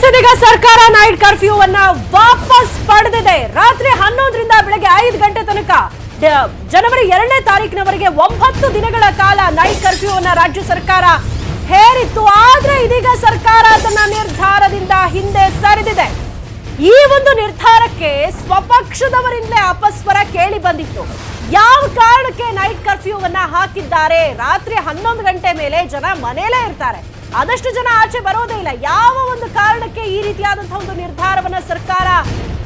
ಇದೀಗ ಸರ್ಕಾರ night curfew ಅನ್ನ ವಾಪಸ್ ಪಡೆದಿದೆ. ರಾತ್ರಿ 11ರಿಂದ ಬೆಳಗ್ಗೆ 5 ಗಂಟೆ ತನಕ ಜನವರಿ 2ನೇ ತಾರೀಕಿನವರೆಗೆ 9 ದಿನಗಳ ಕಾಲ ನೈಟ್ ಕರ್ಫ್ಯೂ ಅನ್ನ ರಾಜ್ಯ ಸರ್ಕಾರ ಹೇರಿತ್ತು. ಆದ್ರೆ ಇದೀಗ ಸರ್ಕಾರ ತನ್ನ ನಿರ್ಧಾರದಿಂದ ಹಿಂದೆ ಸರಿದಿದೆ. ಈ ಒಂದು ನಿರ್ಧಾರಕ್ಕೆ ಸ್ವಪಕ್ಷದವರಿಂದಲೇ ಅಪಸ್ವರ ಕೇಳಿ ಬಂದಿತ್ತು. ಯಾವ ಕಾರಣಕ್ಕೆ ನೈಟ್ ಕರ್ಫ್ಯೂ ಅನ್ನ ಹಾಕಿದ್ದಾರೆ? ರಾತ್ರಿ 11 ಗಂಟೆ ಮೇಲೆ ಜನ ಮನೆಯಲ್ಲೇ ಇರ್ತಾರೆ, ಆದಷ್ಟು ಜನ ಆಚೆ ಬರೋದೇ ಇಲ್ಲ. ಯಾವ ಒಂದು ಕಾರಣಕ್ಕೆ ಈ ರೀತಿಯಾದಂತಹ ಒಂದು ನಿರ್ಧಾರವನ್ನ ಸರ್ಕಾರ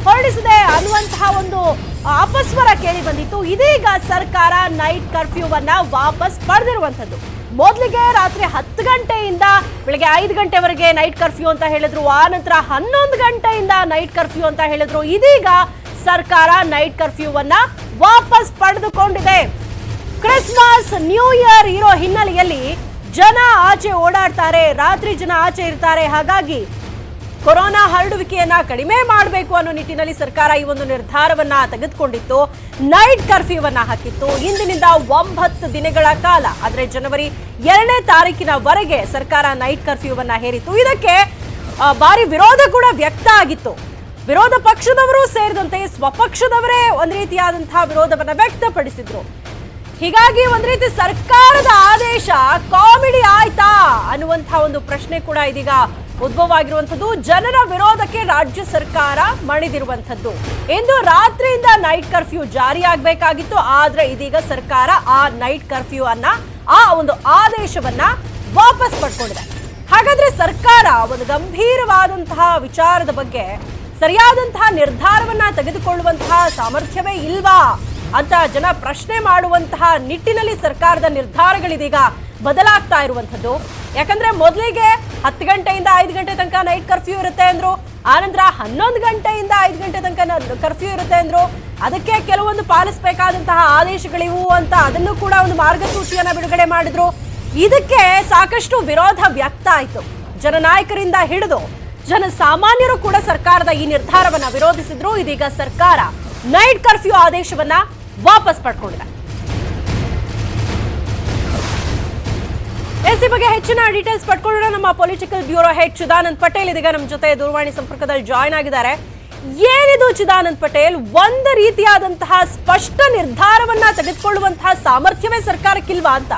ಹೊರಡಿಸಿದೆ ಅನ್ನುವಂತಹ ಒಂದು ಅಪಸ್ವರ ಕೇಳಿ ಬಂದಿತ್ತು. ಇದೀಗ ಸರ್ಕಾರ ನೈಟ್ ಕರ್ಫ್ಯೂ ಅನ್ನ ವಾಪಸ್ ಪಡೆದಿರುವಂತದ್ದು. ಮೊದಲಿಗೆ ರಾತ್ರಿ 10 ಗಂಟೆಯಿಂದ ಬೆಳಗ್ಗೆ 5 ಗಂಟೆವರೆಗೆ ನೈಟ್ ಕರ್ಫ್ಯೂ ಅಂತ ಹೇಳಿದ್ರು. ಆ ನಂತರ 11 ಗಂಟೆಯಿಂದ ನೈಟ್ ಕರ್ಫ್ಯೂ ಅಂತ ಹೇಳಿದ್ರು. ಇದೀಗ ಸರ್ಕಾರ ನೈಟ್ ಕರ್ಫ್ಯೂ ಅನ್ನ ವಾಪಸ್ ಪಡೆದುಕೊಂಡಿದೆ. ಕ್ರಿಸ್ಮಸ್, ನ್ಯೂ ಇಯರ್ ಇರೋ ಹಿನ್ನೆಲೆಯಲ್ಲಿ ಜನ ಆಚೆ ಓಡಾಡ್ತಾರೆ, ರಾತ್ರಿ ಜನ ಆಚೆ ಇರ್ತಾರೆ. ಹಾಗಾಗಿ ಕೊರೋನಾ ಹರಡುವಿಕೆಯನ್ನ ಕಡಿಮೆ ಮಾಡಬೇಕು ಅನ್ನೋ ನಿಟ್ಟಿನಲ್ಲಿ ಸರ್ಕಾರ ಈ ಒಂದು ನಿರ್ಧಾರವನ್ನ ತೆಗೆದುಕೊಂಡಿತ್ತು. ನೈಟ್ ಕರ್ಫ್ಯೂವನ್ನ ಹಾಕಿತ್ತು. ಇಂದಿನಿಂದ 9 ದಿನಗಳ ಕಾಲ, ಆದ್ರೆ ಜನವರಿ 2ನೇ ತಾರೀಕಿನವರೆಗೆ ಸರ್ಕಾರ ನೈಟ್ ಕರ್ಫ್ಯೂವನ್ನ ಹೇರಿತ್ತು. ಇದಕ್ಕೆ ಭಾರಿ ವಿರೋಧ ಕೂಡ ವ್ಯಕ್ತ ಆಗಿತ್ತು. ವಿರೋಧ ಪಕ್ಷದವರು ಸೇರಿದಂತೆ ಸ್ವಪಕ್ಷದವರೇ ಒಂದ್ ರೀತಿಯಾದಂತಹ ವಿರೋಧವನ್ನ ವ್ಯಕ್ತಪಡಿಸಿದ್ರು. ಹೀಗಾಗಿ ಒಂದ್ ರೀತಿ ಸರ್ಕಾರದ ಆದೇಶ ಕಾಮಿಡಿ ಆಯ್ತಾ ಅನ್ನುವಂತಹ ಒಂದು ಪ್ರಶ್ನೆ ಕೂಡ ಇದೀಗ ಉದ್ಭವ ಆಗಿರುವಂತದ್ದು. ಜನರ ವಿರೋಧಕ್ಕೆ ರಾಜ್ಯ ಸರ್ಕಾರ ಮಣಿದಿರುವಂತದ್ದು. ಇಂದು ರಾತ್ರಿಯಿಂದ ನೈಟ್ ಕರ್ಫ್ಯೂ ಜಾರಿಯಾಗಬೇಕಾಗಿತ್ತು, ಆದ್ರೆ ಇದೀಗ ಸರ್ಕಾರ ಆ ನೈಟ್ ಕರ್ಫ್ಯೂ ಅನ್ನ, ಆ ಒಂದು ಆದೇಶವನ್ನ ವಾಪಸ್ ಪಡ್ಕೊಂಡಿದೆ. ಹಾಗಾದ್ರೆ ಸರ್ಕಾರ ಒಂದು ಗಂಭೀರವಾದಂತಹ ವಿಚಾರದ ಬಗ್ಗೆ ಸರಿಯಾದಂತಹ ನಿರ್ಧಾರವನ್ನ ತೆಗೆದುಕೊಳ್ಳುವಂತಹ ಸಾಮರ್ಥ್ಯವೇ ಇಲ್ವಾ ಅಂತ ಜನ ಪ್ರಶ್ನೆ ಮಾಡುವಂತಹ ನಿಟ್ಟಿನಲ್ಲಿ ಸರ್ಕಾರದ ನಿರ್ಧಾರಗಳಿದೀಗ ಬದಲಾಗ್ತಾ ಇರುವಂತದ್ದು. ಯಾಕಂದ್ರೆ ಮೊದಲಿಗೆ 10 ಗಂಟೆಯಿಂದ 5 ಗಂಟೆ ತನಕ ನೈಟ್ ಕರ್ಫ್ಯೂ ಇರುತ್ತೆ ಅಂದ್ರು. ಆನಂತರ 11 ಗಂಟೆಯಿಂದ 5 ಗಂಟೆ ತನಕ ಕರ್ಫ್ಯೂ ಇರುತ್ತೆ ಅಂದ್ರು. ಅದಕ್ಕೆ ಕೆಲವೊಂದು ಪಾಲಿಸಬೇಕಾದಂತಹ ಆದೇಶಗಳಿವು ಅಂತ ಅದನ್ನು ಕೂಡ ಒಂದು ಮಾರ್ಗಸೂಚಿಯನ್ನ ಬಿಡುಗಡೆ ಮಾಡಿದ್ರು. ಇದಕ್ಕೆ ಸಾಕಷ್ಟು ವಿರೋಧ ವ್ಯಕ್ತ ಆಯ್ತು. ಜನನಾಯಕರಿಂದ ಹಿಡಿದು ಜನಸಾಮಾನ್ಯರು ಕೂಡ ಸರ್ಕಾರದ ಈ ನಿರ್ಧಾರವನ್ನ ವಿರೋಧಿಸಿದ್ರು. ಇದೀಗ ಸರ್ಕಾರ ನೈಟ್ ಕರ್ಫ್ಯೂ ಆದೇಶವನ್ನ ವಾಪಸ್ ಪಡ್ಕೊಂಡಿದೆ. ಈ ಬಗ್ಗೆ ಹೆಚ್ಚಿನ ಡೀಟೇಲ್ಸ್ ಪಡ್ಕೊಳ್ಳೋಣ. ನಮ್ಮ political bureau head Chidanand Patel ಇದೀಗ ನಮ್ಮ ಜೊತೆ ದೂರವಾಣಿ ಸಂಪರ್ಕದಲ್ಲಿ ಜಾಯ್ನ್ ಆಗಿದ್ದಾರೆ. ಏನಿದು ಚಿದಾನಂದ್ ಪಟೇಲ್, ಒಂದು ರೀತಿಯಾದಂತಹ ಸ್ಪಷ್ಟ ನಿರ್ಧಾರವನ್ನ ತೆಗೆದುಕೊಳ್ಳುವಂತಹ ಸಾಮರ್ಥ್ಯವೇ ಸರ್ಕಾರಕ್ಕಿಲ್ವಾ ಅಂತ?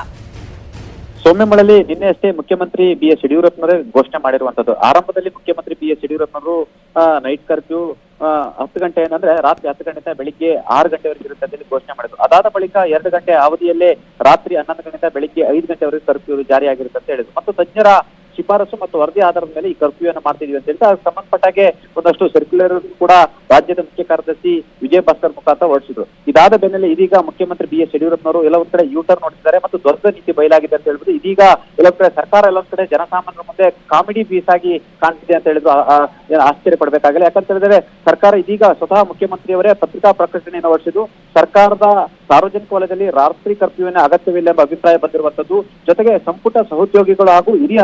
ಸೌಮ್ಯಮಳಲಿ ನಿನ್ನೆ ಅಷ್ಟೇ ಮುಖ್ಯಮಂತ್ರಿ BS ಯಡಿಯೂರಪ್ಪನವರೇ ಘೋಷಣೆ ಮಾಡಿರುವಂತದ್ದು. ಆರಂಭದಲ್ಲಿ ಮುಖ್ಯಮಂತ್ರಿ BS ಯಡಿಯೂರಪ್ಪನವರು ನೈಟ್ ಕರ್ಫ್ಯೂ 10 ಗಂಟೆ ಏನಂದ್ರೆ ರಾತ್ರಿ 10 ಗಂಟೆಯಿಂದ ಬೆಳಿಗ್ಗೆ 6 ಗಂಟೆವರೆಗೆ ಇರುತ್ತೆ ಅಂತ ಘೋಷಣೆ ಮಾಡಿದ್ರು. ಅದಾದ ಬಳಿಕ 2 ಗಂಟೆ ಅವಧಿಯಲ್ಲೇ ರಾತ್ರಿ 11 ಗಂಟೆಯಿಂದ ಬೆಳಿಗ್ಗೆ 5 ಗಂಟೆವರೆಗೆ ಕರ್ಫ್ಯೂ ಜಾರಿಯಾಗಿರುತ್ತೆ ಅಂತ ಹೇಳಿದ್ರು. ಮತ್ತು ತಜ್ಞರ ಶಿಫಾರಸು ಮತ್ತು ವರದಿ ಆಧಾರದ ಮೇಲೆ ಈ ಕರ್ಫ್ಯೂ ಅನ್ನು ಮಾಡ್ತಿದ್ವಿ ಅಂತ ಹೇಳಿದ್ರೆ ಅದಕ್ಕೆ ಸಂಬಂಧಪಟ್ಟಾಗೆ ಒಂದಷ್ಟು ಸರ್ಕ್ಯುಲರ್ ಕೂಡ ರಾಜ್ಯದ ಮುಖ್ಯ ಕಾರ್ಯದರ್ಶಿ ವಿಜಯ ಭಾಸ್ಕರ್ ಮುಖಾಂತರ ಹೊರಡಿಸಿದ್ರು. ಇದಾದ ಬೆನ್ನಲ್ಲೇ ಇದೀಗ ಮುಖ್ಯಮಂತ್ರಿ BS ಯಡಿಯೂರಪ್ಪನವರು ಎಲ್ಲ ಒಂದ್ ಕಡೆ ಯೂಟರ್ನ್ ನೋಡ್ತಿದ್ದಾರೆ ಮತ್ತು ದೊಡ್ಡ ನೀತಿ ಬಯಲಾಗಿದೆ ಅಂತ ಹೇಳ್ಬಿಟ್ಟು ಇದೀಗ ಎಲ್ಲ ಕಡೆ ಸರ್ಕಾರ ಎಲ್ಲ ಒಂದ್ ಕಡೆ ಜನಸಾಮಾನ್ಯರ ಮುಂದೆ ಕಾಮಿಡಿ ಪೀಸ್ ಆಗಿ ಕಾಣ್ತಿದೆ ಅಂತ ಹೇಳಿದ್ರು. ಆಶ್ಚರ್ಯ ಪಡ್ಬೇಕಾಗಲ್ಲ. ಯಾಕಂತ ಹೇಳಿದ್ರೆ ಸರ್ಕಾರ ಇದೀಗ ಸ್ವತಃ ಮುಖ್ಯಮಂತ್ರಿಯವರೇ ಪತ್ರಿಕಾ ಪ್ರಕಟಣೆಯನ್ನು ಹೊರಡಿಸಿದ್ದು ಸರ್ಕಾರದ ಸಾರ್ವಜನಿಕ ವಲಯದಲ್ಲಿ ರಾತ್ರಿ ಕರ್ಫ್ಯೂವಿನ ಅಗತ್ಯವಿಲ್ಲ ಎಂಬ ಅಭಿಪ್ರಾಯ ಬಂದಿರುವಂತದ್ದು. ಜೊತೆಗೆ ಸಂಪುಟ ಸಹೋದ್ಯೋಗಿಗಳು ಹಾಗೂ ಹಿರಿಯ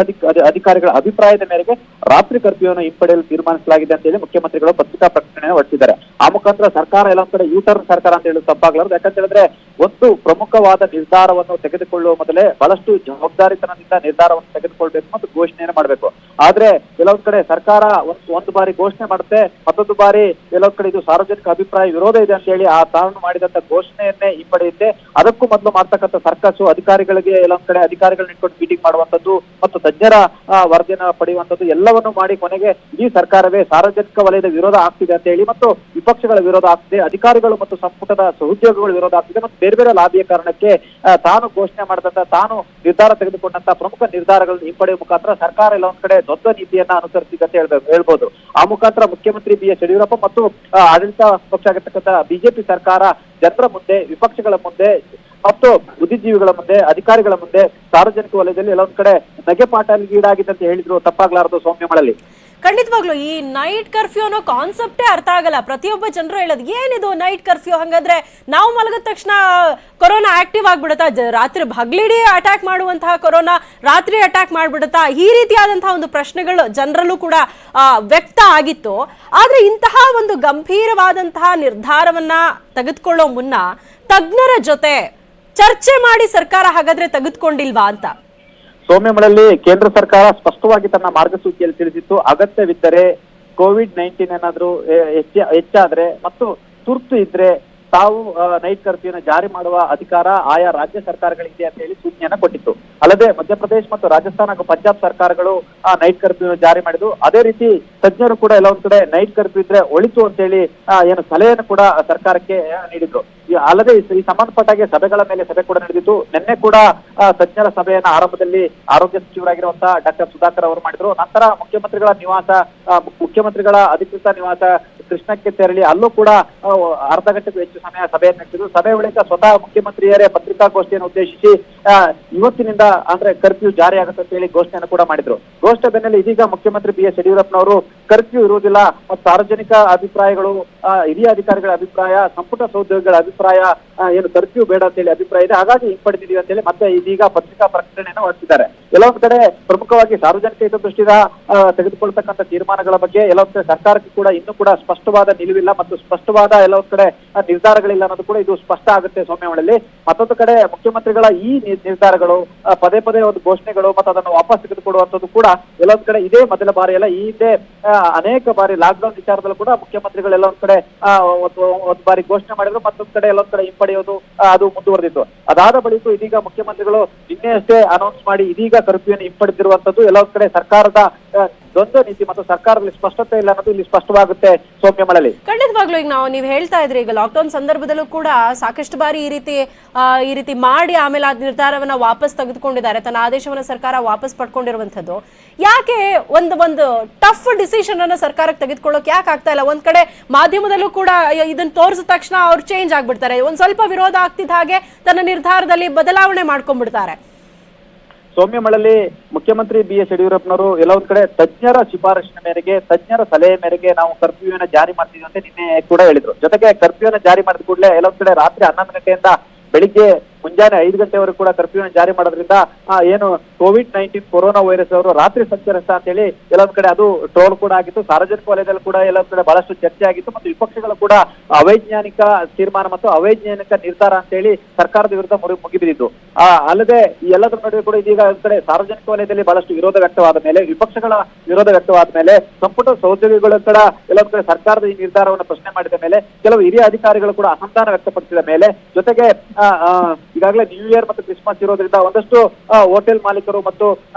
ಅಧಿಕಾರಿಗಳ ಅಭಿಪ್ರಾಯದ ಮೇರೆಗೆ ರಾತ್ರಿ ಕರ್ಫ್ಯೂವನ್ನು ಹಿಂಪಡೆಯಲು ತೀರ್ಮಾನಿಸಲಾಗಿದೆ ಅಂತ ಹೇಳಿ ಮುಖ್ಯಮಂತ್ರಿಗಳು ಪತ್ರಿಕಾ ಪ್ರಕಟಣೆಯನ್ನು ಹೊರಡಿಸಿದ್ದಾರೆ. ಆ ಮುಖಾಂತರ ಸರ್ಕಾರ ಎಲ್ಲ ಕಡೆ ಯೂಟರ್ನ್ ಸರ್ಕಾರ ಅಂತ ಹೇಳಿ ತಪ್ಪಾಗಲಾರದು. ಯಾಕಂತ ಹೇಳಿದ್ರೆ ಒಂದು ಪ್ರಮುಖವಾದ ನಿರ್ಧಾರವನ್ನು ತೆಗೆದುಕೊಳ್ಳುವ ಮೊದಲೇ ಬಹಳಷ್ಟು ಜವಾಬ್ದಾರಿತನದಿಂದ ನಿರ್ಧಾರವನ್ನು ತೆಗೆದುಕೊಳ್ಬೇಕು ಮತ್ತು ಘೋಷಣೆಯನ್ನು ಮಾಡಬೇಕು. ಆದ್ರೆ ಕೆಲವೊಂದ್ ಕಡೆ ಸರ್ಕಾರ ಒಂದು ಬಾರಿ ಘೋಷಣೆ ಮಾಡುತ್ತೆ, ಮತ್ತೊಂದು ಬಾರಿ ಕೆಲವೊಂದ್ ಕಡೆ ಇದು ಸಾರ್ವಜನಿಕ ಅಭಿಪ್ರಾಯ ವಿರೋಧ ಇದೆ ಅಂತ ಹೇಳಿ ಆ ತಾನು ಮಾಡಿದಂತ ಘೋಷಣೆಯನ್ನೇ ಹಿಂಪಡೆಯುತ್ತೆ. ಅದಕ್ಕೂ ಮೊದಲು ಮಾಡ್ತಕ್ಕಂಥ ಸರ್ಕಸ್ ಅಧಿಕಾರಿಗಳಿಗೆ ಎಲ್ಲೊಂದ್ ಕಡೆ ಅಧಿಕಾರಿಗಳನ್ನ ಇಟ್ಕೊಂಡು ಮೀಟಿಂಗ್ ಮಾಡುವಂತದ್ದು ಮತ್ತು ತಜ್ಞರ ವರದಿಯನ್ನು ಪಡೆಯುವಂತದ್ದು ಎಲ್ಲವನ್ನು ಮಾಡಿ ಕೊನೆಗೆ ಈ ಸರ್ಕಾರವೇ ಸಾರ್ವಜನಿಕ ವಲಯದ ವಿರೋಧ ಆಗ್ತಿದೆ ಅಂತ ಹೇಳಿ ಮತ್ತು ವಿಪಕ್ಷಗಳ ವಿರೋಧ ಆಗ್ತಿದೆ, ಅಧಿಕಾರಿಗಳು ಮತ್ತು ಸಂಪುಟದ ಸಹೋದ್ಯೋಗಿಗಳ ವಿರೋಧ ಆಗ್ತಿದೆ ಮತ್ತು ಬೇರೆ ಬೇರೆ ಲಾಭಿಯ ಕಾರಣಕ್ಕೆ ತಾನು ಘೋಷಣೆ ಮಾಡಿದಂತ ತಾನು ನಿರ್ಧಾರ ತೆಗೆದುಕೊಂಡಂತ ಪ್ರಮುಖ ನಿರ್ಧಾರಗಳನ್ನು ಹಿಂಪಡೆಯುವ ಮುಖಾಂತರ ಸರ್ಕಾರ ಎಲ್ಲ ಒಂದ್ ಕಡೆ ದೊಡ್ಡ ನೀತಿಯನ್ನ ಅನುಸರಿಸಿದೆ ಅಂತ ಹೇಳ್ಬೋದು. ಆ ಮುಖಾಂತರ ಮುಖ್ಯಮಂತ್ರಿ BS ಯಡಿಯೂರಪ್ಪ ಮತ್ತು ಆಡಳಿತ ಪಕ್ಷ ಆಗಿರ್ತಕ್ಕಂಥ ಬಿಜೆಪಿ ಸರ್ಕಾರ ಜನರ ಮುಂದೆ, ವಿಪಕ್ಷಗಳ ಮುಂದೆ ಮತ್ತು ಬುದ್ಧಿಜೀವಿಗಳ ಮುಂದೆ, ಅಧಿಕಾರಿಗಳ ಮುಂದೆ ಸಾರ್ವಜನಿಕ ವಲಯದಲ್ಲಿ ಎಲ್ಲ ಒಂದ್ ಕಡೆ ನಗೆಪಾಟಗೀಡಾಗಿದೆ ಅಂತ ಹೇಳಿದ್ರು ತಪ್ಪಾಗ್ಲಾರದು ಸೌಮ್ಯಮಳಲಿ. ಖಂಡಿತವಾಗ್ಲು ಈ ನೈಟ್ ಕರ್ಫ್ಯೂ ಅನ್ನೋ ಕಾನ್ಸೆಪ್ಟೇ ಅರ್ಥ ಆಗಲ್ಲ. ಪ್ರತಿಯೊಬ್ಬ ಜನರು ಹೇಳೋದು ಏನಿದು ನೈಟ್ ಕರ್ಫ್ಯೂ, ಹಂಗಾದ್ರೆ ನಾವು ಮಲಗಿದ ತಕ್ಷಣ ಕೊರೋನಾ ಆಕ್ಟಿವ್ ಆಗ್ಬಿಡುತ್ತಾ, ರಾತ್ರಿ ಹಗಲಿಡೀ ಅಟ್ಯಾಕ್ ಮಾಡುವಂತಹ ಕೊರೋನಾ ರಾತ್ರಿ ಅಟ್ಯಾಕ್ ಮಾಡ್ಬಿಡುತ್ತಾ, ಈ ರೀತಿಯಾದಂತಹ ಒಂದು ಪ್ರಶ್ನೆಗಳು ಜನರಲ್ಲೂ ಕೂಡ ವ್ಯಕ್ತ ಆಗಿತ್ತು. ಆದ್ರೆ ಇಂತಹ ಒಂದು ಗಂಭೀರವಾದಂತಹ ನಿರ್ಧಾರವನ್ನ ತೆಗೆದುಕೊಳ್ಳೋ ಮುನ್ನ ತಜ್ಞರ ಜೊತೆ ಚರ್ಚೆ ಮಾಡಿ ಸರ್ಕಾರ ಹಾಗಾದ್ರೆ ತೆಗೆದುಕೊಂಡಿಲ್ವಾ ಅಂತ? ಸೌಮ್ಯಮಳಲ್ಲಿ ಕೇಂದ್ರ ಸರ್ಕಾರ ಸ್ಪಷ್ಟವಾಗಿ ತನ್ನ ಮಾರ್ಗಸೂಚಿಯಲ್ಲಿ ತಿಳಿಸಿತ್ತು, ಅಗತ್ಯವಿದ್ದರೆ COVID-19 ಏನಾದ್ರೂ ಹೆಚ್ಚಾದ್ರೆ ಮತ್ತು ತುರ್ತು ಇದ್ರೆ ತಾವು ನೈಟ್ ಕರ್ಫ್ಯೂನ ಜಾರಿ ಮಾಡುವ ಅಧಿಕಾರ ಆಯಾ ರಾಜ್ಯ ಸರ್ಕಾರಗಳಿಗೆ ಅಂತ ಹೇಳಿ ಸೂಚನೆಯನ್ನ ಕೊಟ್ಟಿತ್ತು. ಅಲ್ಲದೆ ಮಧ್ಯಪ್ರದೇಶ ಮತ್ತು ರಾಜಸ್ಥಾನ ಹಾಗೂ ಪಂಜಾಬ್ ಸರ್ಕಾರಗಳು ಆ ನೈಟ್ ಕರ್ಫ್ಯೂನ ಜಾರಿ ಮಾಡಿದ್ದು. ಅದೇ ರೀತಿ ತಜ್ಞರು ಕೂಡ ಎಲ್ಲ ಒಂದ್ ಕಡೆ ನೈಟ್ ಕರ್ಫ್ಯೂ ಇದ್ರೆ ಒಳಿತು ಅಂತ ಹೇಳಿ ಏನು ಸಲಹೆಯನ್ನು ಕೂಡ ಸರ್ಕಾರಕ್ಕೆ ನೀಡಿದ್ರು. ಅಲ್ಲದೆ ಈ ಸಂಬಂಧಪಟ್ಟಾಗೆ ಸಭೆಗಳ ಮೇಲೆ ಸಭೆ ಕೂಡ ನಡೆದಿತ್ತು. ನಿನ್ನೆ ಕೂಡ ತಜ್ಞರ ಸಭೆಯನ್ನ ಆರಂಭದಲ್ಲಿ ಆರೋಗ್ಯ ಸಚಿವರಾಗಿರುವಂತಹ ಡಾಕ್ಟರ್ ಸುಧಾಕರ್ ಅವರು ಮಾಡಿದ್ರು. ನಂತರ ಮುಖ್ಯಮಂತ್ರಿಗಳ ಅಧಿಕೃತ ನಿವಾಸ ಕೃಷ್ಣಕ್ಕೆ ತೆರಳಿ ಅಲ್ಲೂ ಕೂಡ ಅರ್ಧ ಗಂಟೆಗೂ ಹೆಚ್ಚು ಸಮಯ ಸಭೆಯನ್ನು ನಡೆಸಿದ್ರು. ಸಭೆ ಬಳಿಕ ಸ್ವತಃ ಮುಖ್ಯಮಂತ್ರಿಯರೇ ಪತ್ರಿಕಾಗೋಷ್ಠಿಯನ್ನು ಉದ್ದೇಶಿಸಿ ಇವತ್ತಿನಿಂದ ಅಂದ್ರೆ ಕರ್ಫ್ಯೂ ಜಾರಿ ಆಗುತ್ತೆ ಅಂತ ಹೇಳಿ ಘೋಷಣೆಯನ್ನು ಕೂಡ ಮಾಡಿದ್ರು. ಘೋಷಣೆ ಬೆನ್ನಲ್ಲೇ ಇದೀಗ ಮುಖ್ಯಮಂತ್ರಿ BS ಯಡಿಯೂರಪ್ಪನವರು ಕರ್ಫ್ಯೂ ಇರುವುದಿಲ್ಲ ಮತ್ತು ಸಾರ್ವಜನಿಕ ಅಭಿಪ್ರಾಯಗಳು, ಹಿರಿಯ ಅಧಿಕಾರಿಗಳ ಅಭಿಪ್ರಾಯ, ಸಂಪುಟ ಸಹೋದ್ಯೋಗಿಗಳ ಅಭಿಪ್ರಾಯ ಏನು ಕರ್ಫ್ಯೂ ಬೇಡ ಅಂತ ಹೇಳಿ ಅಭಿಪ್ರಾಯ ಇದೆ, ಹಾಗಾಗಿ ಹಿಂಪಡೆದಿದ್ದೀವಿ ಅಂತ ಹೇಳಿ ಮತ್ತೆ ಇದೀಗ ಪತ್ರಿಕಾ ಪ್ರಕಟಣೆಯನ್ನು ಹೊರಡಿಸಿದ್ದಾರೆ. ಎಲ್ಲೊಂದ್ ಕಡೆ ಪ್ರಮುಖವಾಗಿ ಸಾರ್ವಜನಿಕ ಹಿತದೃಷ್ಟಿಯಿಂದ ತೆಗೆದುಕೊಳ್ತಕ್ಕಂಥ ತೀರ್ಮಾನಗಳ ಬಗ್ಗೆ ಎಲ್ಲೊಂದ್ ಕಡೆ ಸರ್ಕಾರಕ್ಕೆ ಕೂಡ ಇನ್ನೂ ಕೂಡ ಸ್ಪಷ್ಟವಾದ ನಿಲುವಿಲ್ಲ ಮತ್ತು ಸ್ಪಷ್ಟವಾದ ಎಲ್ಲೊಂದ್ ಕಡೆ ನಿರ್ಧಾರಗಳಿಲ್ಲ ಅನ್ನೋದು ಕೂಡ ಇದು ಸ್ಪಷ್ಟ ಆಗುತ್ತೆ ಸೌಮ್ಯಮಳಲ್ಲಿ. ಮತ್ತೊಂದು ಕಡೆ ಮುಖ್ಯಮಂತ್ರಿಗಳ ಈ ನಿರ್ಧಾರಗಳು ಪದೇ ಪದೇ ಒಂದು ಘೋಷಣೆಗಳು ಮತ್ತು ಅದನ್ನು ವಾಪಸ್ ತೆಗೆದುಕೊಡುವಂಥದ್ದು ಕೂಡ ಎಲ್ಲೊಂದ್ ಕಡೆ ಇದೇ ಮೊದಲ ಬಾರಿ ಅಲ್ಲ, ಈ ಹಿಂದೆ ಅನೇಕ ಬಾರಿ ಲಾಕ್ಡೌನ್ ವಿಚಾರದಲ್ಲೂ ಕೂಡ ಮುಖ್ಯಮಂತ್ರಿಗಳು ಎಲ್ಲೊಂದ್ ಕಡೆ ಒಂದು ಬಾರಿ ಘೋಷಣೆ ಮಾಡಿದ್ರು, ಮತ್ತೊಂದ್ ಕಡೆ ಎಲ್ಲೊಂದ್ ಕಡೆ ಹಿಂಪಡೆಯೋದು ಅದು ಮುಂದುವರೆದಿತ್ತು. ಅದಾದ ಬಳಿಕ ಇದೀಗ ಮುಖ್ಯಮಂತ್ರಿಗಳು ನಿನ್ನೆ ಅಷ್ಟೇ ಅನೌನ್ಸ್ ಮಾಡಿ ಇದೀಗ ಕರ್ಫ್ಯೂಯನ್ನು ಹಿಂಪಡೆದಿರುವಂತದ್ದು ಎಲ್ಲೊಂದ್ ಕಡೆ ಸರ್ಕಾರದ ದ್ವಂದ್ವ ನೀತಿ ಮತ್ತು ಸರ್ಕಾರದಲ್ಲಿ ಸ್ಪಷ್ಟತೆ ಇಲ್ಲ ಅನ್ನೋದು ಇಲ್ಲಿ ಸ್ಪಷ್ಟವಾಗುತ್ತೆ ಸೌಮ್ಯಮಳಲ್ಲಿ. ಖಂಡಿತವಾಗ್ಲೂ ಈಗ ನೀವು ಹೇಳ್ತಾ ಇದ್ರಿ, ಈಗ ಲಾಕ್ಡೌನ್ ಸಂದರ್ಭದಲ್ಲೂ ಕೂಡ ಸಾಕಷ್ಟು ಬಾರಿ ಈ ರೀತಿ ಮಾಡಿ ಆಮೇಲೆ ಆ ನಿರ್ಧಾರವನ್ನ ವಾಪಸ್ ತೆಗೆದುಕೊಂಡಿದ್ದಾರೆ, ತನ್ನ ಆದೇಶವನ್ನ ಸರ್ಕಾರ ವಾಪಸ್ ಪಡ್ಕೊಂಡಿರುವಂತದ್ದು. ಯಾಕೆ ಒಂದು ಟಫ್ ಡಿಸಿಷನ್ ಅನ್ನ ಸರ್ಕಾರಕ್ಕೆ ತೆಗೆದುಕೊಳ್ಳೋಕೆ ಯಾಕೆ ಆಗ್ತಾ ಇಲ್ಲ? ಒಂದ್ ಕಡೆ ಮಾಧ್ಯಮದಲ್ಲೂ ಕೂಡ ಇದನ್ನ ತೋರಿಸಿದ ತಕ್ಷಣ ಅವ್ರು ಚೇಂಜ್ ಆಗ್ಬಿಡ್ತಾರೆ, ಒಂದ್ ಸ್ವಲ್ಪ ವಿರೋಧ ಆಗ್ತಿದ್ದ ಹಾಗೆ ತನ್ನ ನಿರ್ಧಾರದಲ್ಲಿ ಬದಲಾವಣೆ ಮಾಡ್ಕೊಂಡ್ಬಿಡ್ತಾರೆ. ಸೌಮ್ಯಮಳಲ್ಲಿ ಮುಖ್ಯಮಂತ್ರಿ BS ಯಡಿಯೂರಪ್ಪನವರು ಎಲ್ಲ ಒಂದ್ ಕಡೆ ತಜ್ಞರ ಶಿಫಾರಸಿನ ಮೇರೆಗೆ, ತಜ್ಞರ ಸಲಹೆ ಮೇರೆಗೆ ನಾವು ಕರ್ಫ್ಯೂನ ಜಾರಿ ಮಾಡ್ತೀವಿ ಅಂತ ನಿನ್ನೆ ಕೂಡ ಹೇಳಿದ್ರು. ಜೊತೆಗೆ ಕರ್ಫ್ಯೂನ ಜಾರಿ ಮಾಡಿದ ಕೂಡಲೇ ಎಲ್ಲ ಒಂದ್ ಕಡೆ ರಾತ್ರಿ 11 ಗಂಟೆಯಿಂದ ಬೆಳಿಗ್ಗೆ ಮುಂಜಾನೆ 5 ಗಂಟೆವರೆಗೂ ಕೂಡ ಕರ್ಫ್ಯೂನ ಜಾರಿ ಮಾಡೋದ್ರಿಂದ ಏನು COVID-19 ಕೊರೋನಾ ವೈರಸ್ ಅವರು ರಾತ್ರಿ ಸಂಚರಿಸ್ತಾ ಅಂತ ಹೇಳಿ ಎಲ್ಲೊಂದ್ ಕಡೆ ಅದು ಟ್ರೋಲ್ ಕೂಡ ಆಗಿತ್ತು. ಸಾರ್ವಜನಿಕ ವಲಯದಲ್ಲಿ ಕೂಡ ಎಲ್ಲೊಂದ್ ಕಡೆ ಬಹಳಷ್ಟು ಚರ್ಚೆ ಆಗಿತ್ತು ಮತ್ತು ವಿಪಕ್ಷಗಳು ಕೂಡ ಅವೈಜ್ಞಾನಿಕ ತೀರ್ಮಾನ ಮತ್ತು ಅವೈಜ್ಞಾನಿಕ ನಿರ್ಧಾರ ಅಂತ ಹೇಳಿ ಸರ್ಕಾರದ ವಿರುದ್ಧ ಮುಗಿಬಿದ್ದಿತ್ತು. ಅಲ್ಲದೆ ಈ ಎಲ್ಲದರ ನಡುವೆ ಕೂಡ ಇದೀಗ ಒಂದ್ ಕಡೆ ಸಾರ್ವಜನಿಕ ವಲಯದಲ್ಲಿ ಬಹಳಷ್ಟು ವಿರೋಧ ವ್ಯಕ್ತವಾದ ಮೇಲೆ, ವಿಪಕ್ಷಗಳ ವಿರೋಧ ವ್ಯಕ್ತವಾದ ಮೇಲೆ, ಸಂಪುಟ ಸಹೋದ್ಯೋಗಿಗಳ ಕೂಡ ಎಲ್ಲೊಂದ್ ಕಡೆ ಸರ್ಕಾರದ ಈ ನಿರ್ಧಾರವನ್ನು ಪ್ರಶ್ನೆ ಮಾಡಿದ ಮೇಲೆ, ಕೆಲವು ಹಿರಿಯ ಅಧಿಕಾರಿಗಳು ಕೂಡ ಅಸಮಾಧಾನ ವ್ಯಕ್ತಪಡಿಸಿದ ಮೇಲೆ, ಜೊತೆಗೆ ಈಗಾಗಲೇ ನ್ಯೂ ಇಯರ್ ಮತ್ತು ಕ್ರಿಸ್ಮಸ್ ಇರೋದ್ರಿಂದ ಒಂದಷ್ಟು ಹೋಟೆಲ್ ಮಾಲೀಕರು ಮತ್ತು